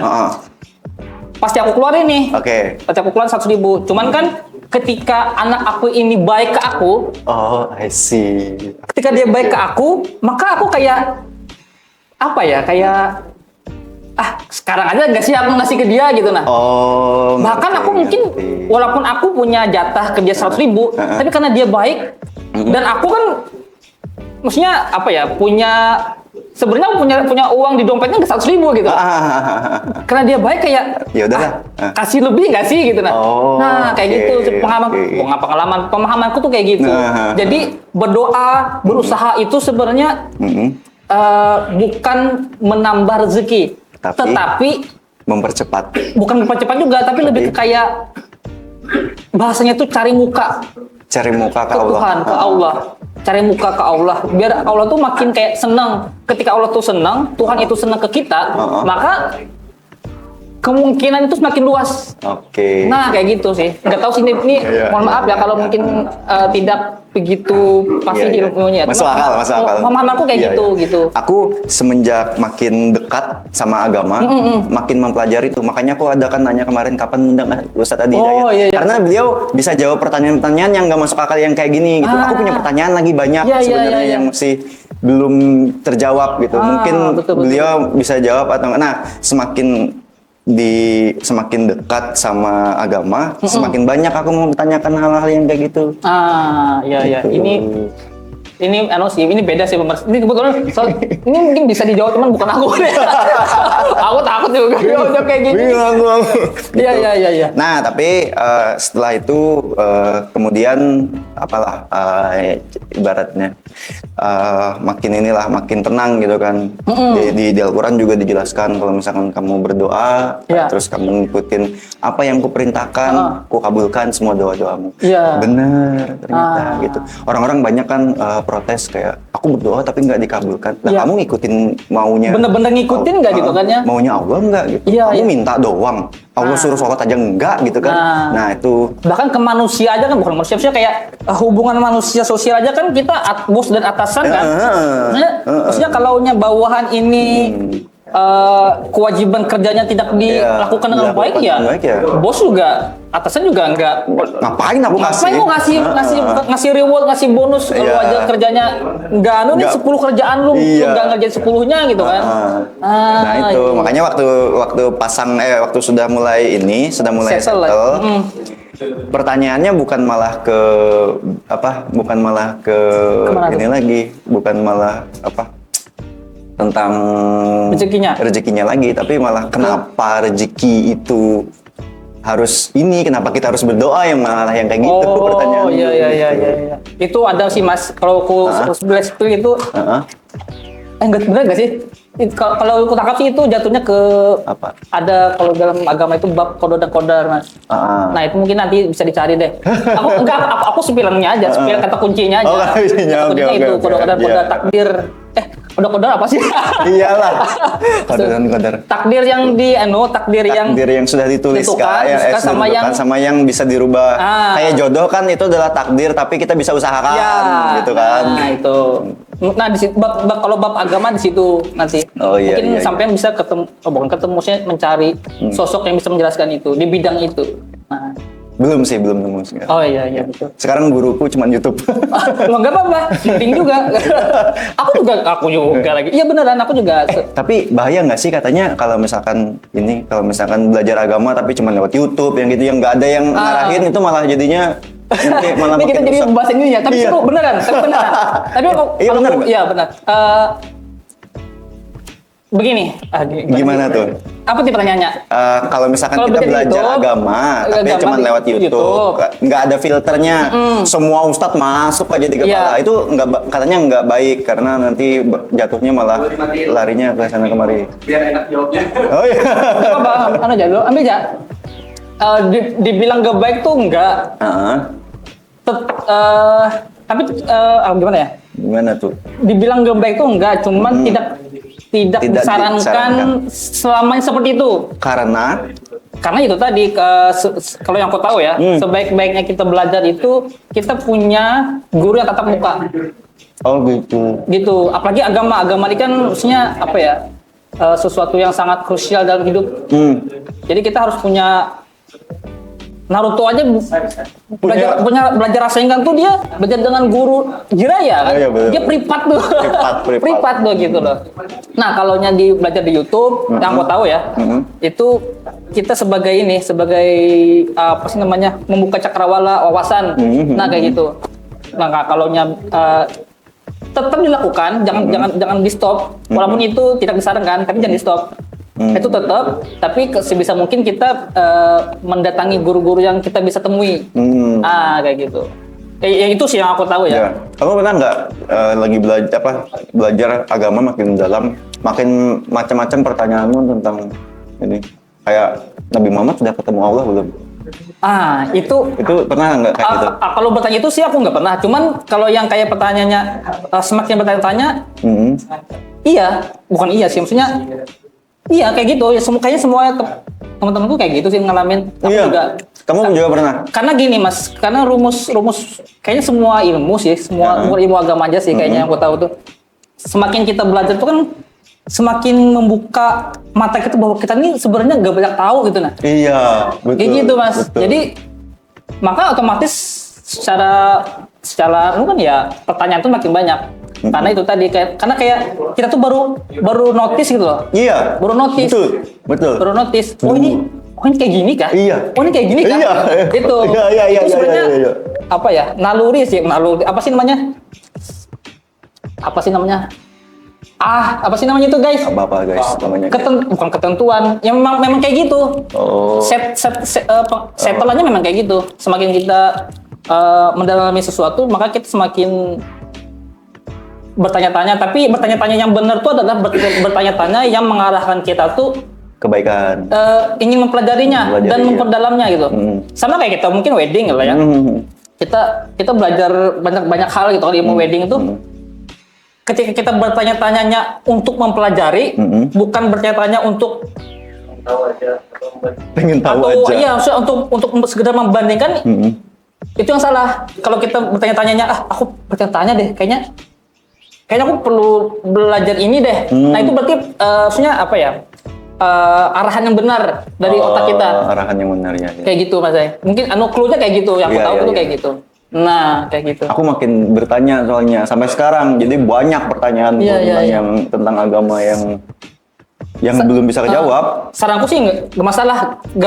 Pasti aku keluarin nih. Oke. Pasti aku keluarin 100.000. Cuman kan ketika anak aku ini baik ke aku, Oh, I see. ketika dia baik ke aku, maka aku kayak apa ya? Kayak sekarang aja nggak sih aku ngasih ke dia gitu nah. Oh. Bahkan aku mungkin walaupun aku punya jatah kerja 100.000, tapi karena dia baik dan aku kan maksudnya apa ya? Sebenarnya punya uang di dompetnya nggak 100.000 gitu. Karena dia baik kayak Ya udahlah. kasih lebih nggak sih gitu nah. Oh, Nah kayak gitu pemahamanku tuh kayak gitu. Jadi berdoa, berusaha itu sebenarnya bukan menambah rezeki, tetapi mempercepat. bukan mempercepat juga, tapi lebih ke kayak bahasanya tuh cari muka Cari muka ke ke Allah. Tuhan, ke Allah. cari muka ke Allah, biar Allah tuh makin kayak senang. Ketika Allah tuh senang, Tuhan itu senang ke kita, maka kemungkinan itu semakin luas. Oke. Nah, kayak gitu sih. Nggak tahu sih ini mohon maaf ya kalau mungkin tidak begitu pasti Iya, iya. ilmunya. Masuk akal, masuk akal. Pemahaman aku kayak Iya, gitu, iya. gitu. Aku semenjak makin dekat sama agama, makin mempelajari itu. Makanya aku ada kan nanya kemarin kapan undang Ustadz Adi Hidayat. Oh, iya, iya. Karena beliau bisa jawab pertanyaan-pertanyaan yang nggak masuk akal yang kayak gini gitu. Aku punya pertanyaan lagi banyak Iya, iya, sebenarnya iya, iya. yang masih belum terjawab gitu. Mungkin betul, betul. beliau bisa jawab atau enggak. Nah, semakin dekat sama agama, semakin banyak aku mau bertanyakan hal-hal yang kayak gitu. Iya, iya. Gitu. Ini sih, ini beda sih pemirsa. Ini kebetulan ini mungkin bisa dijawab teman bukan aku. Aku takut juga jawab kayak gini. Bingung aku. Iya. Nah, tapi setelah itu kemudian apalah ibaratnya makin tenang gitu kan. Di Al-Qur'an juga dijelaskan kalau misalkan kamu berdoa, Iya. terus kamu ngikutin apa yang kuperintahkan, ku kabulkan semua doa-doamu. Iya. Bener ternyata gitu. Orang-orang banyak kan protes kayak aku berdoa tapi nggak dikabulkan. Nah, Iya. kamu ngikutin maunya. Bener-bener ngikutin nggak gitu kan ya? Maunya Allah nggak gitu. Iya, Kamu iya. minta doang. Allah suruh sholat aja enggak gitu kan. Nah, itu Bahkan ke manusia aja kan, bukan manusia kayak hubungan manusia sosial aja kan kita bos dan atasan kan. Maksudnya kalau bawahan ini kewajiban kerjanya tidak dilakukan dengan baik ya, bos juga, atasan juga enggak. ngapain aku Ngapain mau ngasih reward, ngasih bonus kalau Iya. aja kerjanya nih Nggak. 10 kerjaan lu Iya. nggak ngerjain 10-nya gitu kan. Nah itu iya. makanya waktu sudah mulai Settle settle, lah. pertanyaannya bukan malah ke Kemana ini tuh? lagi, bukan malah tentang rezekinya lagi, tapi malah kenapa rezeki itu harus kenapa kita harus berdoa yang malah yang kayak gitu pertanyaannya. Iya. Itu ada sih Mas, kalau aku explain itu bener nggak sih? Kalau aku tangkap sih itu jatuhnya ke Apa? ada kalau dalam agama itu bab kodar dan kodar Mas. Nah itu mungkin nanti bisa dicari deh. Aku sepilangnya aja, sepilang kata kuncinya aja. Oh, kata kuncinya, Kata kuncinya oke, itu oke. kodar Iya. takdir. Kodar apa sih? Iyalah. Kodar. Takdir yang Takdir yang sudah dituliskan, sama yang bisa dirubah. Kayak jodoh kan itu adalah takdir, tapi kita bisa usahakan, gitu kan. Nah itu. Nah di situ kalau bab agama di situ nanti. Oh, iya, Mungkin iya. sampai bisa bukan ketemu, maksudnya mencari sosok yang bisa menjelaskan itu di bidang itu. Nah. Belum nemu sih. Oh iya betul. Sekarang guruku cuma YouTube. Lo nggak apa-apa, penting juga. aku juga lagi. Iya beneran, aku juga. Tapi bahaya nggak sih katanya kalau misalkan belajar agama tapi cuma lewat YouTube yang gitu yang nggak ada yang ngarahin itu malah jadinya nanti malah Ini kita makin jadi rusak. bahas ini ya, tapi Iya. seru beneran. Tapi Iya, bener, Mbak. Iya benar. Begini. Gimana tuh? Apa sih pertanyaannya? Kalau misalkan Kalau kita belajar belajar YouTube, agama tapi agama cuma di lewat YouTube, nggak ada filternya, semua ustadz masuk aja di kepala, Iya. itu katanya nggak baik karena nanti jatuhnya malah larinya ke sana kemari. Biar enak jawabnya. Oh iya. Apa? Anu aja dulu, ambil aja. Dibilang gak baik tuh enggak. Tapi gimana ya? Gimana tuh? Dibilang gak baik tuh enggak, cuman tidak Tidak disarankan disarankan. selamanya seperti itu. Karena Itu tadi kalau yang aku tahu ya, sebaik-baiknya kita belajar itu kita punya guru yang tatap muka. oh gitu. Gitu. Apalagi agama ini kan maksudnya apa ya? Sesuatu yang sangat krusial dalam hidup. Jadi kita harus punya Naruto aja belajar Rasengan tuh dia belajar dengan guru Jiraiya kan. Oh, iya, betul. Dia privat tuh. Privat. tuh gitu loh. Nah, kalau belajar di YouTube, yang aku tahu ya, itu kita sebagai apa sih namanya? Membuka cakrawala wawasan. Nah, kayak gitu. Nah, kalau tetap dilakukan, jangan di stop. Walaupun itu tidak disarankan, tapi jangan di stop. Itu tetap, tapi sebisa mungkin kita mendatangi guru-guru yang kita bisa temui. Kayak gitu. Ya itu sih yang aku tahu ya. Kamu pernah nggak lagi belajar agama makin dalam, makin macam-macam pertanyaanmu tentang ini? Kayak Nabi Muhammad sudah ketemu Allah belum? Itu pernah nggak kayak gitu? kalau bertanya itu sih aku nggak pernah. Cuman kalau yang kayak pertanyaannya semakin bertanya-tanya, iya, bukan iya sih, maksudnya iya kayak gitu. Ya kayaknya semua teman-temanku kayak gitu sih ngalamin. Aku Iya. juga. Kamu juga pernah? Karena gini mas, karena rumus kayaknya semua ilmu sih, semua ilmu agama aja sih kayaknya yang aku tahu tuh. Semakin kita belajar tuh kan semakin membuka mata kita bahwa kita ini sebenarnya nggak banyak tahu gitu nah. Iya, betul. Kayak gitu mas. Betul. Jadi maka otomatis secara kan ya pertanyaan tuh makin banyak. Karena itu tadi karena kayak kita tuh baru notice gitu loh. Iya. Baru notice. Betul. Baru notice. Oh ini kayak gini kah? Iya. Oh ini kayak gini kah? Iya. Itu. Iya. Itu sebenarnya Iya. apa ya? Naluri apa sih namanya? Apa sih namanya itu guys? Apa guys namanya? Bukan ketentuan, yang memang kayak gitu. Oh. Setelannya memang kayak gitu. Semakin kita mendalami sesuatu, maka kita semakin bertanya-tanya. Tapi bertanya-tanya yang benar tuh adalah bertanya-tanya yang mengarahkan kita tuh Kebaikan. ingin mempelajarinya dan memperdalamnya gitu. Sama kayak kita mungkin wedding gitu ya. Kita belajar banyak hal gitu kan ilmu wedding itu. Ketika kita bertanya-tanyanya untuk mempelajari, bukan bertanya-tanya untuk Pengen tahu atau aja. iya maksudnya untuk sekedar membandingkan, itu yang salah. Kalau kita bertanya-tanyanya, aku bertanya-tanya deh, kayaknya aku perlu belajar ini deh. Nah itu berarti maksudnya apa ya? Arahan yang benar dari otak kita. Arahan yang benar ya. Kayak gitu mas saya. Mungkin clue-nya kayak gitu, yang aku tahu itu kayak gitu. Nah, kayak gitu. Aku makin bertanya soalnya sampai sekarang. Jadi banyak pertanyaan yang tentang agama yang belum bisa kejawab. Saranku sih nggak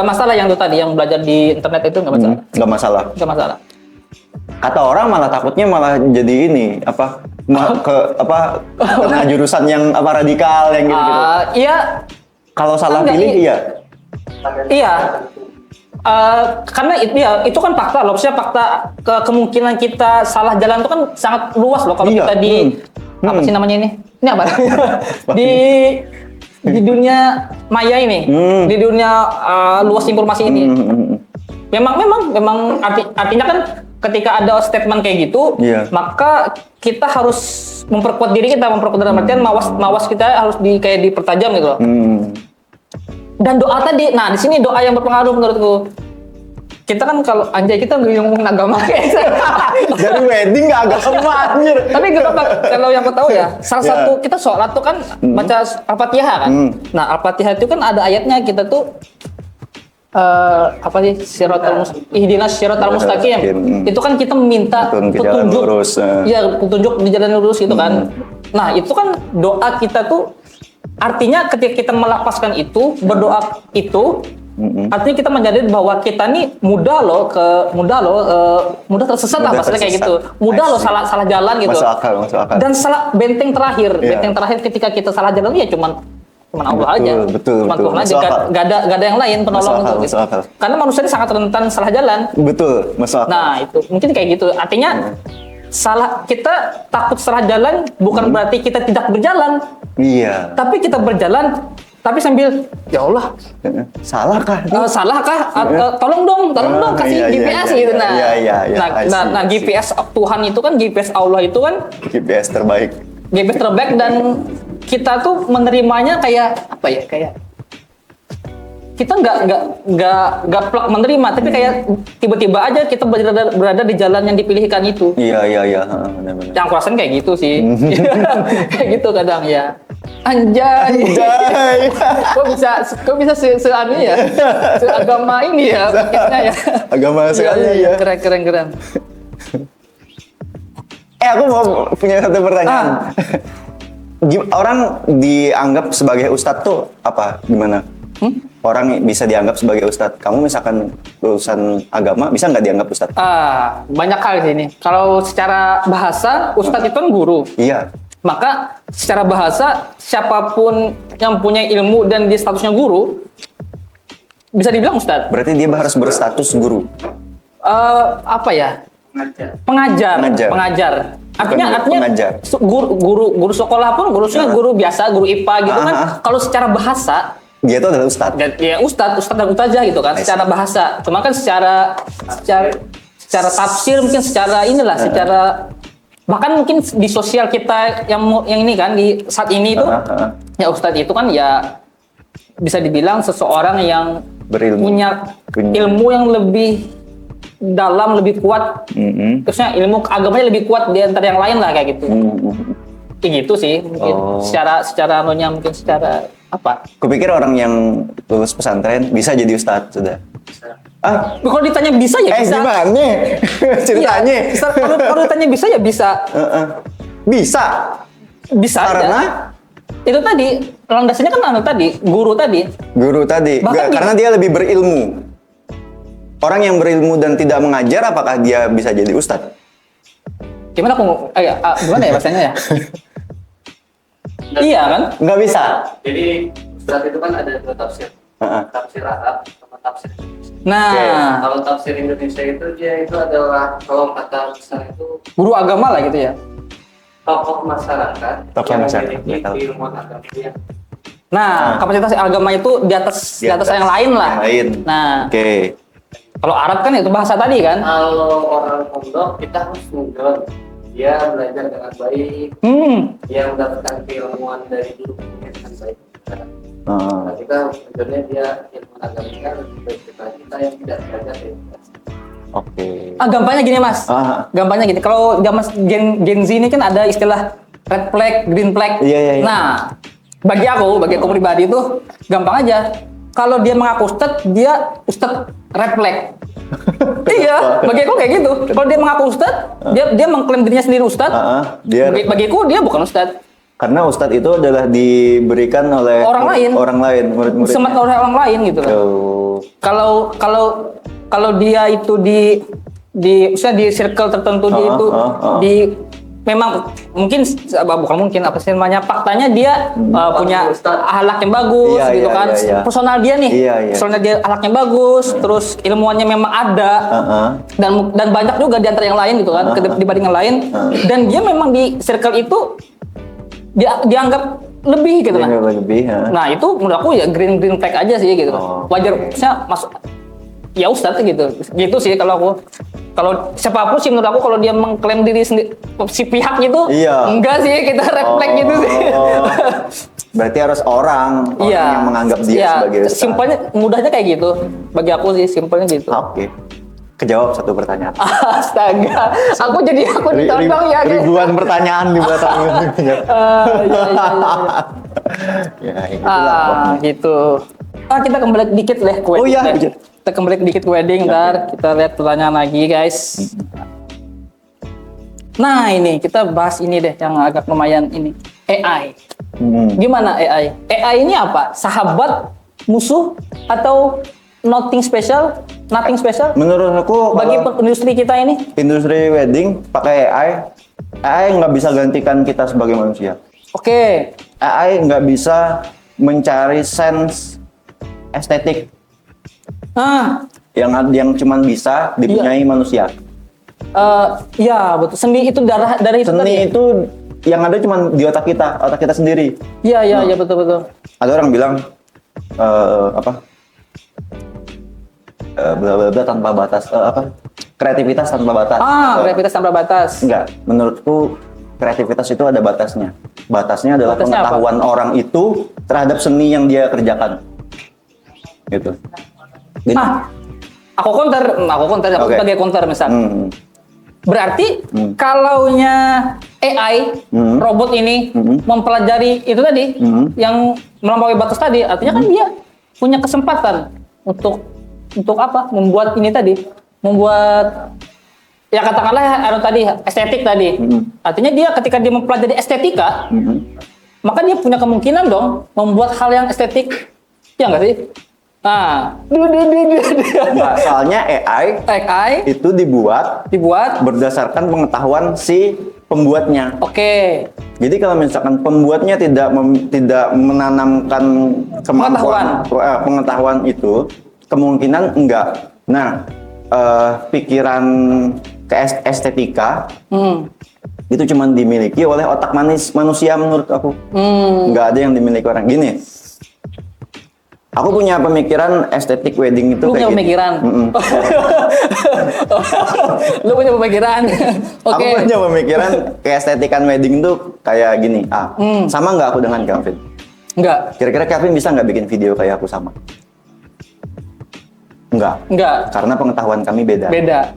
masalah yang itu tadi yang belajar di internet itu nggak masalah. Nggak masalah. Nggak masalah. Kata orang malah takutnya malah jadi ini kena jurusan yang radikal yang gitu. Iya. Kalau salah pilih Iya. Karena itu kan fakta loh, maksudnya fakta kemungkinan kita salah jalan itu kan sangat luas loh kalau kita di apa sih namanya ini? Ini apa? di dunia maya ini, di dunia luas informasi ini. Memang artinya kan ketika ada statement kayak gitu, maka kita harus memperkuat diri kita, memperkuat dalam artian mawas kita harus kayak dipertajam gitu loh. Dan doa tadi, nah di sini doa yang berpengaruh menurutku. Kita kan kalau kita ngomongin agama dari wedding nggak agama anjir. Tapi gak apa-apa, kalau yang aku tahu ya, salah satu kita sholat tuh kan baca Al-Fatihah kan. Nah Al-Fatihah itu kan ada ayatnya kita tuh ihdinas siratal mustaqim. Itu kan kita meminta petunjuk di jalan lurus gitu kan. Nah itu kan doa kita tuh artinya ketika kita melapaskan itu, berdoa itu, artinya kita menyadari bahwa kita nih mudah tersesat lah bahasanya kayak gitu. Mudah loh salah jalan gitu. Masuk akal. Dan salah benteng terakhir ketika kita salah jalan ya cuman Allah aja. Betul. Tuhan aja. Gak ada yang lain penolong itu. Gitu. Karena manusia ini sangat rentan salah jalan. Betul, masuk akal. Nah, itu mungkin kayak gitu. Artinya kita takut salah jalan bukan berarti kita tidak berjalan. Iya. Tapi kita berjalan tapi sambil ya Allah, salahkah? Tolong dong kasih GPS gitu. Nah, GPS Tuhan itu kan GPS Allah itu kan GPS terbaik dan kita tuh menerimanya kayak apa ya, kayak kita nggak plak menerima, tapi kayak tiba-tiba aja kita berada di jalan yang dipilihkan itu. Iya, benar-benar. Yang aku rasain kayak gitu sih. Kayak gitu kadang ya. Anjay. Kok bisa seanu ya? Seagama ini ya paketnya ya. Agama sekali ya. Keren. Aku mau punya satu pertanyaan. Orang dianggap sebagai ustadz tuh apa? Gimana? Orang bisa dianggap sebagai ustadz. Kamu misalkan lulusan agama, bisa nggak dianggap ustadz? Banyak hal sih ini. Kalau secara bahasa, ustadz itu kan guru. Iya. Maka secara bahasa, siapapun yang punya ilmu dan dia statusnya guru, bisa dibilang ustadz. Berarti dia harus berstatus guru? Apa ya? Pengajar. Artinya pengajar. Guru sekolah pun guru biasa, guru IPA gitu kan. Kalau secara bahasa dia itu adalah ustadz. Dan ya ustadz dan ustazah gitu kan, secara bahasa. Cuma kan secara tafsir mungkin secara inilah, secara bahkan mungkin di sosial kita yang ini kan di saat ini itu ya ustadz itu kan ya bisa dibilang seseorang yang Berilmu. punya ilmu yang lebih dalam, lebih kuat. Terusnya ilmu agamanya lebih kuat di antara yang lain lah kayak gitu. Kayak gitu sih mungkin secara anunya mungkin secara apa? Kupikir orang yang lulus pesantren bisa jadi ustadz sudah. Kalau ditanya bisa ya bisa. Gimana ceritanya? Iya, kalau ditanya bisa ya bisa. Bisa. Bisa Karena aja. Itu tadi landasannya kan guru tadi. Nggak, karena dia lebih berilmu. Orang yang berilmu dan tidak mengajar, apakah dia bisa jadi ustadz? Gimana gimana ya bahasanya ya? Iya kan? Nggak bisa. Jadi ustadz itu kan ada dua tafsir. Tafsir Arab sama tafsir Indonesia. Nah, Kalau tafsir Indonesia itu dia itu adalah kalau kata besar itu guru agama lah gitu ya. tokoh masyarakat Tokoh yang masyarakat, memiliki betul. ilmu agamanya. Nah, kapasitas agama itu di atas yang lain lah. Yang lain. Nah, Oke. kalau Arab kan itu bahasa tadi kan. Kalau orang pondok kita harus mudahkan dia belajar dengan baik, dia mendapatkan keilmuan dari gurunya dengan baik. Nah, kita sebenarnya dia ilmu agamanya lebih baik daripada kita yang tidak belajar ilmu. Oke. Gampangnya gini mas. Gampangnya gini. Kalau zaman Gen Z ini kan ada istilah red flag, green flag. Iya. Nah, bagi aku pribadi itu gampang aja. Kalau dia mengaku ustadz, dia ustadz red flag. Iya, bagi aku kayak gitu. Kalau dia mengaku ustadz, dia mengklaim dirinya sendiri ustadz. Bagiku dia bukan ustadz. Karena ustadz itu adalah diberikan oleh orang lain, murid-murid. Semat oleh orang lain gitu kan. Kalau dia itu misalnya di circle tertentu dia itu memang bukan mungkin apa sih namanya, faktanya dia punya akhlak yang bagus gitu kan. Personal dia nih, personal dia akhlaknya bagus, terus ilmuannya memang ada, dan banyak juga di antara yang lain gitu kan, dibanding yang lain, dan dia memang di circle itu dianggap lebih gitu lah. Nah itu menurut aku ya green flag aja sih gitu. Wajar, misalnya masuk ya ustadz gitu sih kalau siapapun sih menurut aku kalau dia mengklaim diri sendiri si pihak itu enggak sih kita refleks gitu sih. Berarti harus orang yang menganggap dia sebagai ustadz. Simpelnya mudahnya kayak gitu bagi aku sih, simpelnya gitu. Oke. Kejawab satu pertanyaan. Astaga, aku ditodong ya. Ribuan pertanyaan di belakang. Gitu. Kita kembali dikit deh ke wedding. Kita kembali dikit ke wedding, ntar kita lihat pertanyaan lagi guys. Nah ini kita bahas ini deh yang agak lumayan ini, AI. Gimana AI? AI ini apa? Sahabat, musuh, atau nothing special? Menurut aku Bagi industri kita ini? Industri wedding pakai AI nggak bisa gantikan kita sebagai manusia. Oke. AI nggak bisa mencari sense estetik yang cuman bisa dipunyai manusia. Ya betul. Seni itu darah itu Seni tadi. itu yang ada cuman di otak kita sendiri. Iya betul. Ada orang bilang bla bla bla tanpa batas, kreativitas tanpa batas. Kreativitas tanpa batas. Enggak, menurutku kreativitas itu ada batasnya. Batasnya adalah pengetahuan orang itu terhadap seni yang dia kerjakan. Gitu. Aku counter sebagai counter misal. Berarti kalaunya AI robot ini mempelajari itu tadi yang melampaui batas tadi, artinya kan dia punya kesempatan untuk apa? Membuat ini tadi, membuat ya katakanlah estetik tadi. Artinya dia ketika dia mempelajari estetika, maka dia punya kemungkinan dong membuat hal yang estetik. Ya nggak sih? Soalnya AI itu dibuat berdasarkan pengetahuan si pembuatnya. Oke. Jadi kalau misalkan pembuatnya tidak menanamkan kemampuan pengetahuan itu, kemungkinan enggak. Nah, pikiran estetika itu cuma dimiliki oleh otak manusia menurut aku. Nggak ada yang dimiliki orang. Gini, Aku punya pemikiran estetik wedding itu Lu punya kayak gitu. pemikiran. Lu punya pemikiran. Aku Oke. punya pemikiran keestetikan wedding tuh kayak gini. Sama nggak aku dengan Kelvin? Enggak. Kira-kira Kelvin bisa nggak bikin video kayak aku sama? Enggak. Enggak. Karena pengetahuan kami beda. Beda.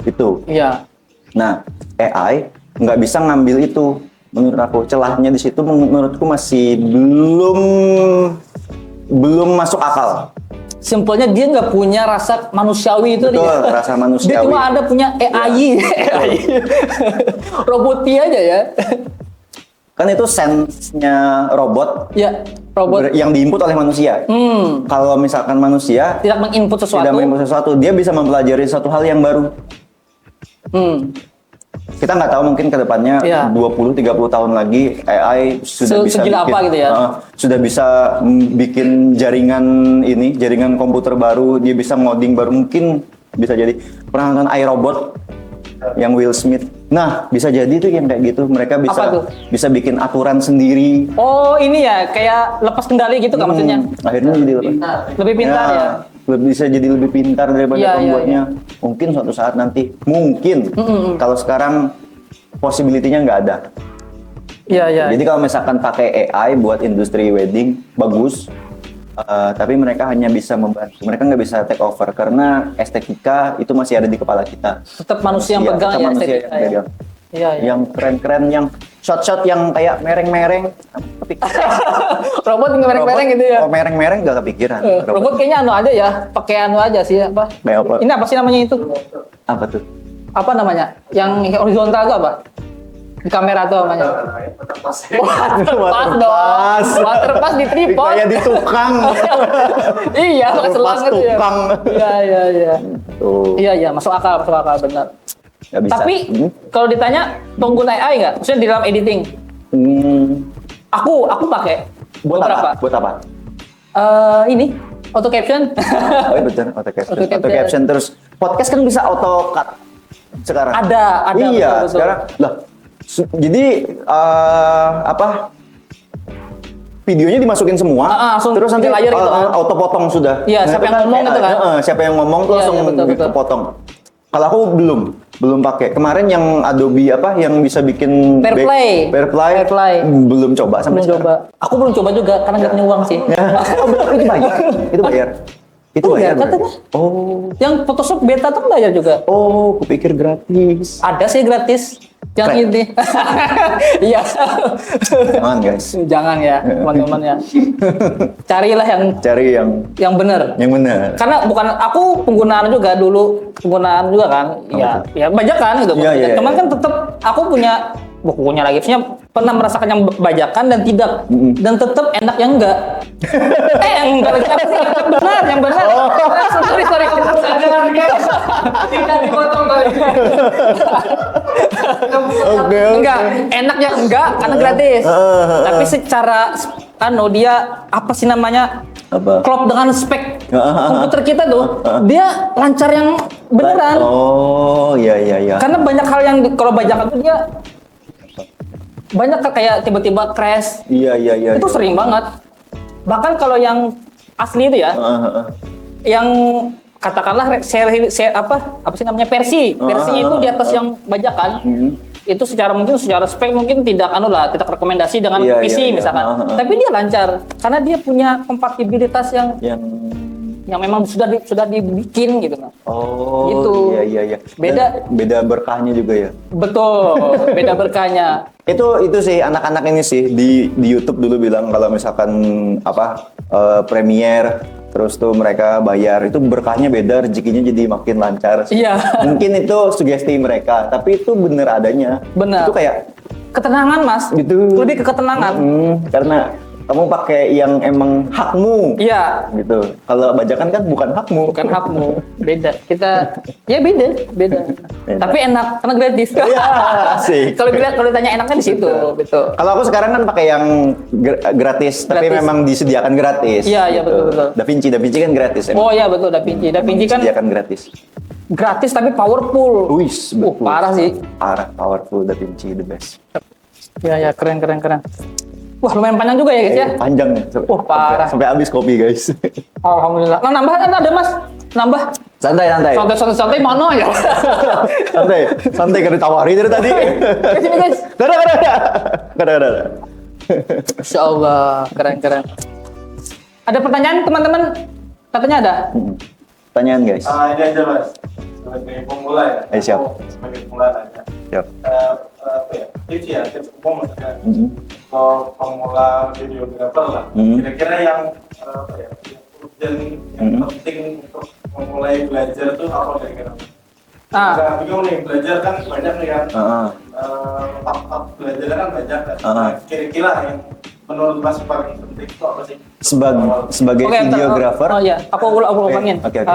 Itu. Iya. Nah, AI nggak bisa ngambil itu. Menurut aku celahnya di situ menurutku masih belum masuk akal. Simpelnya dia nggak punya rasa manusiawi itu Betul, dia. rasa manusiawi. Dia cuma ada punya AI. Roboti aja ya. Kan itu sense-nya robot Ya, robot yang diinput oleh manusia. Kalau misalkan manusia tidak menginput sesuatu. tidak menginput sesuatu, dia bisa mempelajari satu hal yang baru. Kita nggak tahu mungkin ke depannya Iya. 20-30 tahun lagi AI sudah bisa Segila bikin, apa gitu ya? Sudah bisa bikin jaringan komputer baru, dia bisa ngoding baru, mungkin bisa jadi. Pernah nonton iRobot yang Will Smith? Nah, bisa jadi tuh yang kayak gitu. Mereka Apa tuh? bisa bikin aturan sendiri. Oh, ini ya kayak lepas kendali gitu kan maksudnya? Akhirnya jadi Lebih pintar ya. Bisa jadi lebih pintar daripada Iya, iya, pembuatnya. Mungkin suatu saat nanti, mungkin. Kalau sekarang possibility-nya nggak ada. Iya, iya. Jadi kalau misalkan pakai AI buat industri wedding, bagus. Tapi mereka hanya bisa membantu. Mereka nggak bisa take over karena estetika itu masih ada di kepala kita. Tetap manusia yang pegang tetap ya manusia estetika yang ya. pegang. Iya, iya. Yang keren-keren, yang shot-shot yang kayak mereng-mereng. Robot nggak mereng-mereng gitu ya. Oh, mereng-mereng gak kepikiran. Robot kayaknya anu aja ya, pakai anu aja sih apa? Kayak apa? Ini apa sih namanya itu? Apa tuh? Apa namanya? Yang horizontal itu apa? Di kamera tuh namanya. Waterpass dong. Waterpass di tripod. Kayak di tukang. Iya, pakai selang Waterpass gitu ya. tukang. Iya, iya, iya. Tuh. Iya, iya, masuk akal benar. Nggak bisa. Tapi kalau ditanya pengguna AI nggak? Maksudnya di dalam editing? Aku pakai Buat beberapa. apa? Buat apa? Ini auto caption. Oh iya betul, auto caption. Auto caption. Auto caption terus podcast kan bisa auto cut sekarang. Ada, Iya, betul. sekarang lah. Jadi apa? Videonya dimasukin semua, langsung terus nanti di layar gitu kan? auto potong sudah. Iya, siapa itu yang ngomong gitu kan? siapa yang ngomong tuh Iya, langsung iya, betul. kepotong. Kalau aku belum pakai. Kemarin yang Adobe apa yang bisa bikin Fairplay. Fairplay. Belum coba sampai Belum coba. Aku belum coba juga karena nggak punya uang sih. Itu bayar. Itu bayar. Itu Oh, iya, bayar. berarti? katanya. Oh. Yang Photoshop beta tuh bayar juga. Oh, kupikir gratis. Ada sih gratis. Yang Keren. ini. Iya. Jangan guys, Jangan ya, teman-teman ya. Carilah cari yang benar. yang benar. Karena bukan aku penggunaan juga kan. Ya, ya banyak kan gitu. Iya, iya, Cuman iya. kan tetap aku punya bukunya lagi. Maksudnya pernah merasakan yang bajakan dan tidak dan tetap enak yang enggak. Yang enggak lagi apa sih? Yang benar. Sorry. Tidak dipotong kali. Oke. Enggak, enak yang enggak karena gratis. Tapi secara dia apa sih namanya? Apa? Klop dengan spek komputer kita tuh, dia lancar yang beneran. Oh, iya. Karena banyak hal yang kalau bajakan tuh dia banyak kayak tiba-tiba crash. Iya. Itu sering banget. Bahkan kalau yang asli itu ya, yang katakanlah apa sih namanya versinya itu di atas yang bajakan. Itu secara spek mungkin tidak tidak rekomendasi dengan Iya, PC iya. misalkan. Tapi dia lancar karena dia punya kompatibilitas yang memang sudah dibikin gitu. Oh, Gitu. Iya. Beda. Dan beda berkahnya juga ya. Betul, beda berkahnya. Itu sih anak-anak ini sih di YouTube dulu bilang kalau misalkan Premiere terus tuh mereka bayar itu berkahnya beda, rezekinya jadi makin lancar. Iya. Mungkin itu sugesti mereka, tapi itu bener adanya. Benar. Itu kayak Ketenangan, Mas. Gitu. Lebih ke ketenangan. Karena kamu pakai yang emang hakmu. Iya. Gitu. Kalau bajakan kan bukan hakmu. Bukan hakmu, beda. Kita ya beda. Tapi enak karena gratis. Iya, asik. Kalau ditanya enaknya di situ, betul. Kalau aku sekarang kan pakai yang gratis, tapi Gratis. memang disediakan gratis. Iya, betul. Da Vinci kan gratis ya. Oh iya betul, Da Vinci kan Disediakan gratis. gratis tapi powerful. Wis, betul. Parah sih. Parah, powerful Da Vinci the best. Ya keren. Wah, lumayan panjang juga ya guys ya. Panjang nih. Parah. Sampai habis kopi guys. Alhamdulillah. Nah, nambah kan ada Mas? Nambah. Santai. Santai mana ya? Santai kan ditawari dari tadi. Ke sini guys. Kada. Insya Allah, keren. Ada pertanyaan teman-teman? Katanya ada. Pertanyaan guys. Ini aja mas, sebagai pemula ya. Siap. Aku sebagai pemula aja. Siap. Apa ya? Tips umum maksudnya. Kalau pemula videographer lah. Kira-kira yang apa ya? Yang penting untuk memulai belajar tuh apa kira-kira? Nah, bingung nih, belajar kan banyak nih kan. Tahap belajarnya kan banyak kan. Kira-kira yang menurut Mas paling penting itu apa sih? Sebagai videographer. Oh iya, aku ulangin. Oke.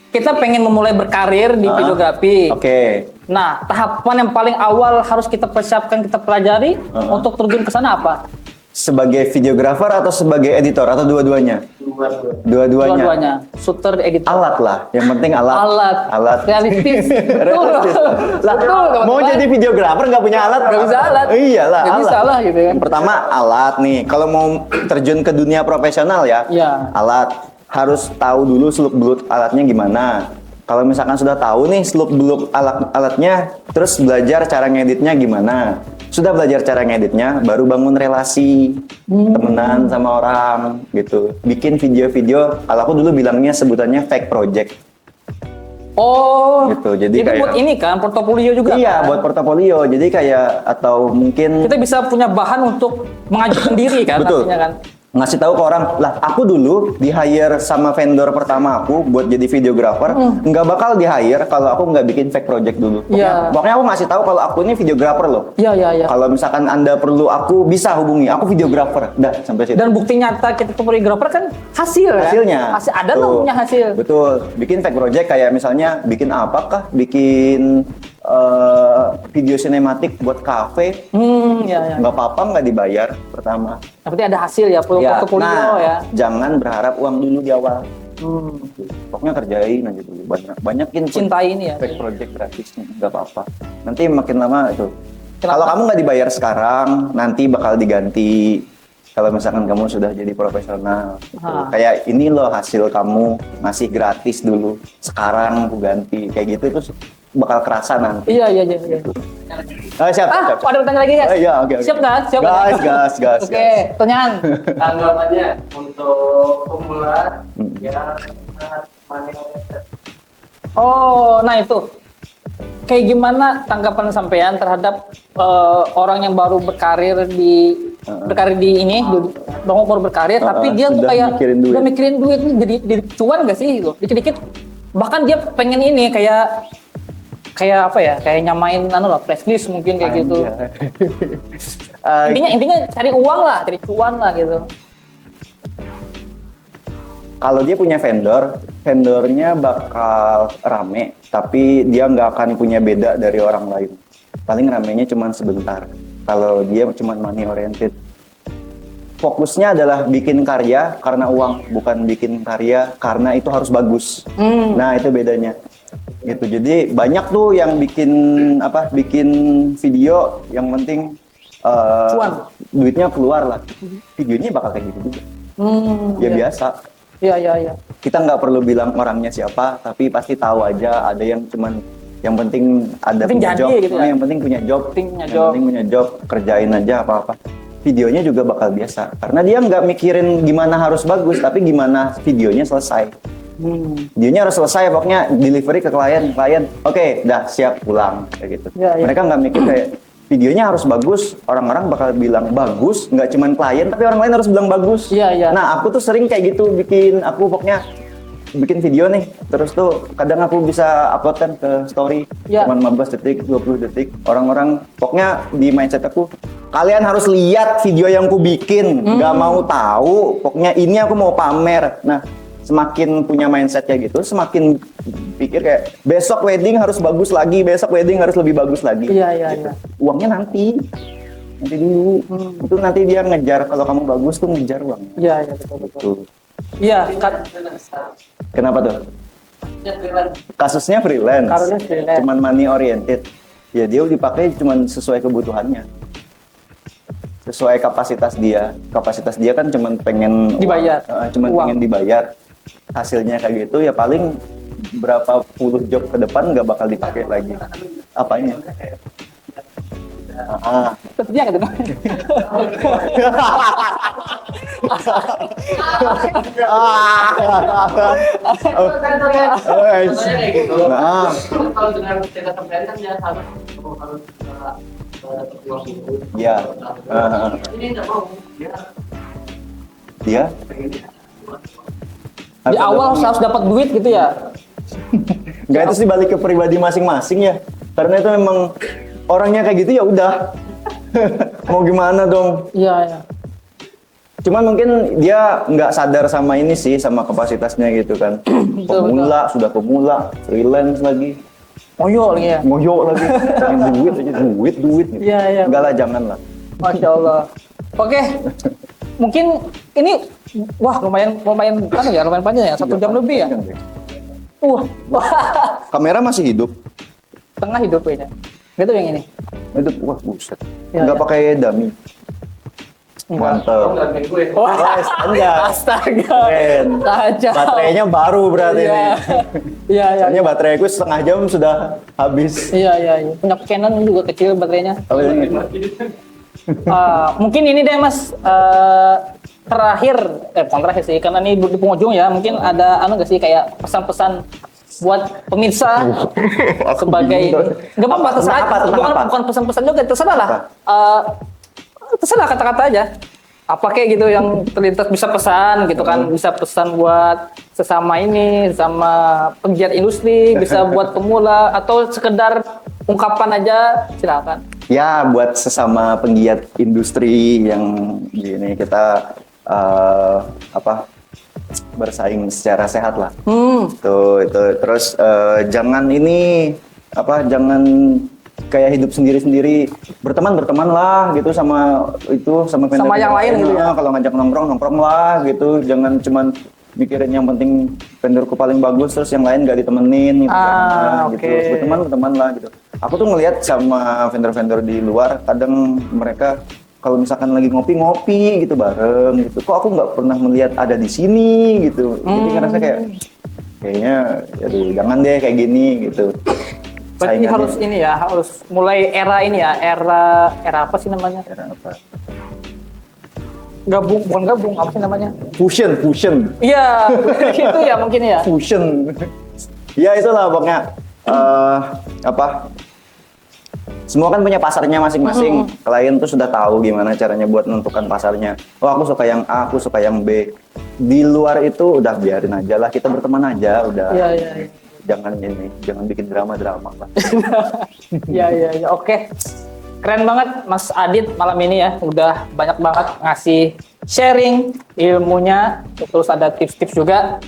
Kita pengen memulai berkarir di videografi. Oke. Nah, tahapan yang paling awal harus kita persiapkan, kita pelajari untuk terjun ke sana apa? Sebagai videographer atau sebagai editor atau dua-duanya? Dua-duanya. Shooter, editor. Alat lah, yang penting alat. Realistis. Betul. Lah, mau jadi videographer nggak punya alat? Nggak bisa alat. Iyalah, Nggak bisa lah gitu kan. Yang pertama alat nih. Kalau mau terjun ke dunia profesional ya, Iya. alat. Harus tahu dulu seluk-beluk alatnya gimana. Kalau misalkan sudah tahu nih seluk-beluk alatnya, terus belajar cara ngeditnya gimana. Sudah belajar cara ngeditnya, baru bangun relasi, temenan sama orang gitu. Bikin video-video, kalau aku dulu bilangnya sebutannya fake project. Oh, Gitu, jadi kayak- buat ini kan, portofolio juga Iya, kan? buat portofolio. Jadi kayak atau mungkin Kita bisa punya bahan untuk mengajukan diri kan, Betul. nantinya kan? ngasih tahu ke orang, lah aku dulu di hire sama vendor pertama aku buat jadi videographer, nggak bakal di hire kalau aku nggak bikin fake project dulu. Iya. Pokoknya aku ngasih tahu kalau aku ini videographer loh. Iya. Kalau misalkan Anda perlu aku bisa hubungi, aku videographer. Dah sampai situ. Dan bukti nyata kita fotografer kan hasil kan? Hasilnya. Hasil ada Tuh. tuh punya hasil. Betul. Bikin fake project kayak misalnya bikin apakah? Bikin video sinematik buat kafe. Ya. Nggak apa-apa nggak dibayar pertama. Yang penting ada hasil ya, portofolio ya. Jangan berharap uang dulu di awal. Pokoknya kerjain aja dulu, banyakin Cintai ini ya. fake project gratisnya, nggak apa-apa. Nanti makin lama itu. Kenapa? Kalau kamu nggak dibayar sekarang, nanti bakal diganti. Kalau misalkan kamu sudah jadi profesional, gitu. Kayak ini loh hasil kamu masih gratis dulu, sekarang aku ganti, kayak gitu terus bakal kerasa nanti. Iya. Siap. Ada pertanyaan lagi ya? Iya, oke. Siap kan? Gas. Oke, pertanyaan. Tanggapannya untuk pemula yang sangat money oriented. Oh, nah itu. Kayak gimana tanggapan sampean terhadap orang yang baru berkarir di ini, baru berkarir, tapi dia tuh sudah kayak mikirin duit. udah mikirin duit nih, jadi cuan gak sih gitu? Dikit-dikit, bahkan dia pengen ini kayak apa ya? Kayak nyamain flash list mungkin kayak gitu. Intinya cari uang lah, cari cuan lah gitu. Kalau dia punya vendornya bakal rame, tapi dia nggak akan punya beda dari orang lain. Paling ramenya cuma sebentar. Kalau dia cuma money oriented, fokusnya adalah bikin karya karena uang, bukan bikin karya karena itu harus bagus. Nah itu bedanya. Gitu. Jadi banyak tuh yang bikin video yang penting Cuan. duitnya keluar lah. Videonya bakal kayak gitu juga. Ya biasa. Iya. Kita nggak perlu bilang orangnya siapa, tapi pasti tahu aja ada yang cuman yang penting ada Penting punya jadi job, gitu ya. yang penting punya job, Penting punya job. kerjain aja apa-apa. Videonya juga bakal biasa, karena dia nggak mikirin gimana harus bagus, tapi gimana videonya selesai. Videonya harus selesai, pokoknya delivery ke klien, oke, dah siap pulang kayak gitu. Ya. Mereka nggak mikir kayak videonya harus bagus, orang-orang bakal bilang bagus, nggak cuman klien, tapi orang lain harus bilang bagus. Iya. Nah, aku tuh sering kayak gitu pokoknya bikin video nih, terus tuh kadang aku bisa upload kan ke story, Ya. cuman 15 detik, 20 detik. Orang-orang, pokoknya di mindset aku, kalian harus lihat video yang aku bikin, nggak mau tahu, pokoknya ini aku mau pamer. Nah, semakin punya mindset kayak gitu, semakin pikir kayak besok wedding harus bagus lagi, besok wedding harus lebih bagus lagi. Iya. Uangnya nanti dulu. Itu nanti dia ngejar, kalau kamu bagus tuh ngejar uangnya. Iya, betul. Tuh. Iya, Kenapa tuh? Kasusnya freelance. Kasusnya freelance. Cuman money oriented. Ya dia dipakai cuman sesuai kebutuhannya. sesuai kapasitas dia. Kapasitas dia kan cuman pengen Dibayar. cuman Uang. pengen dibayar. Hasilnya kayak gitu ya paling berapa puluh job ke depan nggak bakal dipakai lagi. Apanya? Sepertinya gitu. Kayak gitu. Nah, Kan kalau dengan cerita sampean kan dia harus dapat uang dulu. ya. Ini nggak mau. Dia Dia Di awal harus dapat duit gitu ya. nggak, itu sih balik ke pribadi masing-masing ya. Karena itu memang orangnya kayak gitu ya udah. Mau gimana dong? Iya, iya. Cuman mungkin dia nggak sadar sama ini sih, sama kapasitasnya gitu kan. Pemula, sudah pemula, freelance lagi, Ngoyo lagi ya. ngoyo lagi, pengen duit aja, duit. Gitu. Iya, iya. Enggak lah, jangan lah. Masya Allah. Oke, mungkin ini wah lumayan kan ya, lumayan panjang ya, 1 jam lebih ya. Wah, Kamera masih hidup. tengah hidup kayaknya. Gitu yang ini. Hidup, wah buset. Ya, Nggak ya. pakai dummy. Mantap. nggak gue. Wah, Enggak. astaga. Keren. Kacau. Baterainya baru berarti Iya. nih. Iya, iya. Soalnya bateraiku setengah jam sudah habis. Iya, iya, iya. Punya Canon juga kecil baterainya. Apa ini? Mungkin ini deh Mas, bukan terakhir sih, karena ini di penghujung ya. Mungkin ada nggak sih kayak pesan-pesan buat pemirsa sebagai nggak apa-apa, terserah. Bukan pesan-pesan juga, terserah lah. Terserah kata-kata aja. Apa kayak gitu yang terlintas, bisa pesan gitu kan, bisa pesan buat sesama ini, sama penggiat industri, bisa buat pemula atau sekedar ungkapan aja, silakan. Ya, buat sesama penggiat industri yang gini kita bersaing secara sehat lah. Itu terus jangan jangan kayak hidup sendiri-sendiri, berteman lah gitu sama vendor Sama yang lain gitu ya. Kalau ngajak nongkrong lah gitu, jangan cuman mikirin yang penting vendorku paling bagus terus yang lain gak ditemenin gitu. Gitu. Berteman lah gitu. Aku tuh ngelihat sama vendor-vendor di luar, kadang mereka kalau misalkan lagi ngopi gitu bareng gitu, kok aku nggak pernah melihat ada di sini gitu. Jadi ngerasa kayaknya aduh, jangan deh kayak gini gitu. Berarti harus ini ya, harus mulai era ini ya, era apa sih namanya? Era apa? Bukan gabung, apa sih namanya? Fusion. Iya, itu ya mungkin ya. Fusion. Ya itulah pokoknya semua kan punya pasarnya masing-masing. Klien tuh sudah tahu gimana caranya buat menentukan pasarnya. Oh, aku suka yang A, aku suka yang B. Di luar itu udah biarin aja lah, kita berteman aja udah. Iya. Jangan bikin drama lah. Iya. Oke. Keren banget Mas Adit malam ini ya, udah banyak banget ngasih sharing ilmunya, terus ada tips-tips juga.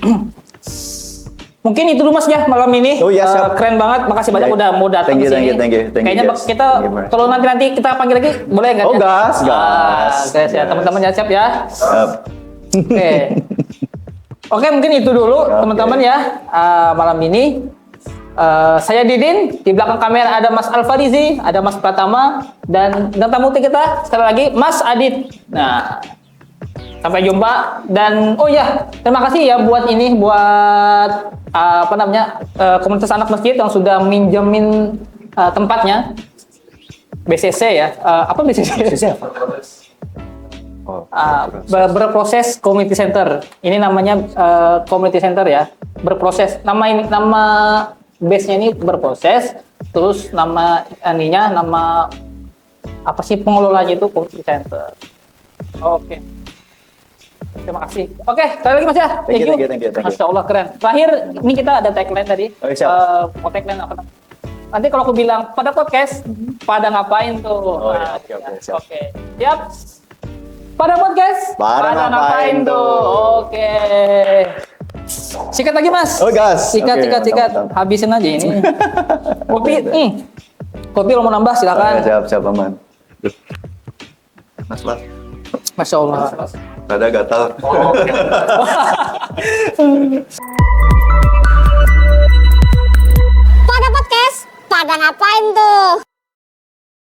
Mungkin itu dulu Mas ya malam ini. Oh, iya, siap. Keren banget, makasih banyak Baik. udah mau datang Thank di you, sini. thank you. Kayaknya Yes. kita Thank you, Mas. kalau nanti kita panggil lagi boleh nggak? Oh, ya? gas. Oke, ya teman-teman ya, siap ya. Oke. Oke, mungkin itu dulu teman-teman ya malam ini. Saya Didin, di belakang kamera ada Mas Alfarizi, ada Mas Pratama, dan tamu kita sekali lagi Mas Adit. Nah, sampai jumpa dan terima kasih ya buat komunitas anak masjid yang sudah minjemin tempatnya. BCC ya, apa BCC? BCC apa? Berproses Community Center. Ini namanya Community Center ya. Berproses. Nama base-nya ini berproses. Terus nama apa sih pengelolanya itu Community Center. Oke. Terima kasih. Oke, sekali lagi Mas ya. Thank you. Masya Allah keren. Terakhir ini kita ada tagline tadi. Oh, siap. Mau tagline apa? Nanti kalau aku bilang pada podcast, pada ngapain tuh? Oh, ya, oke, siap. Oke. Siap. Pada podcast, Pada ngapain tuh? Oke. Sikat lagi Mas. Oh, gas. Sikat. Oke, mantap. Habisin aja ini. Kopi kalau mau nambah silakan. Siap aman. Mas Lat, Masya Allah. rada gatal. Pada podcast, pada ngapain tuh?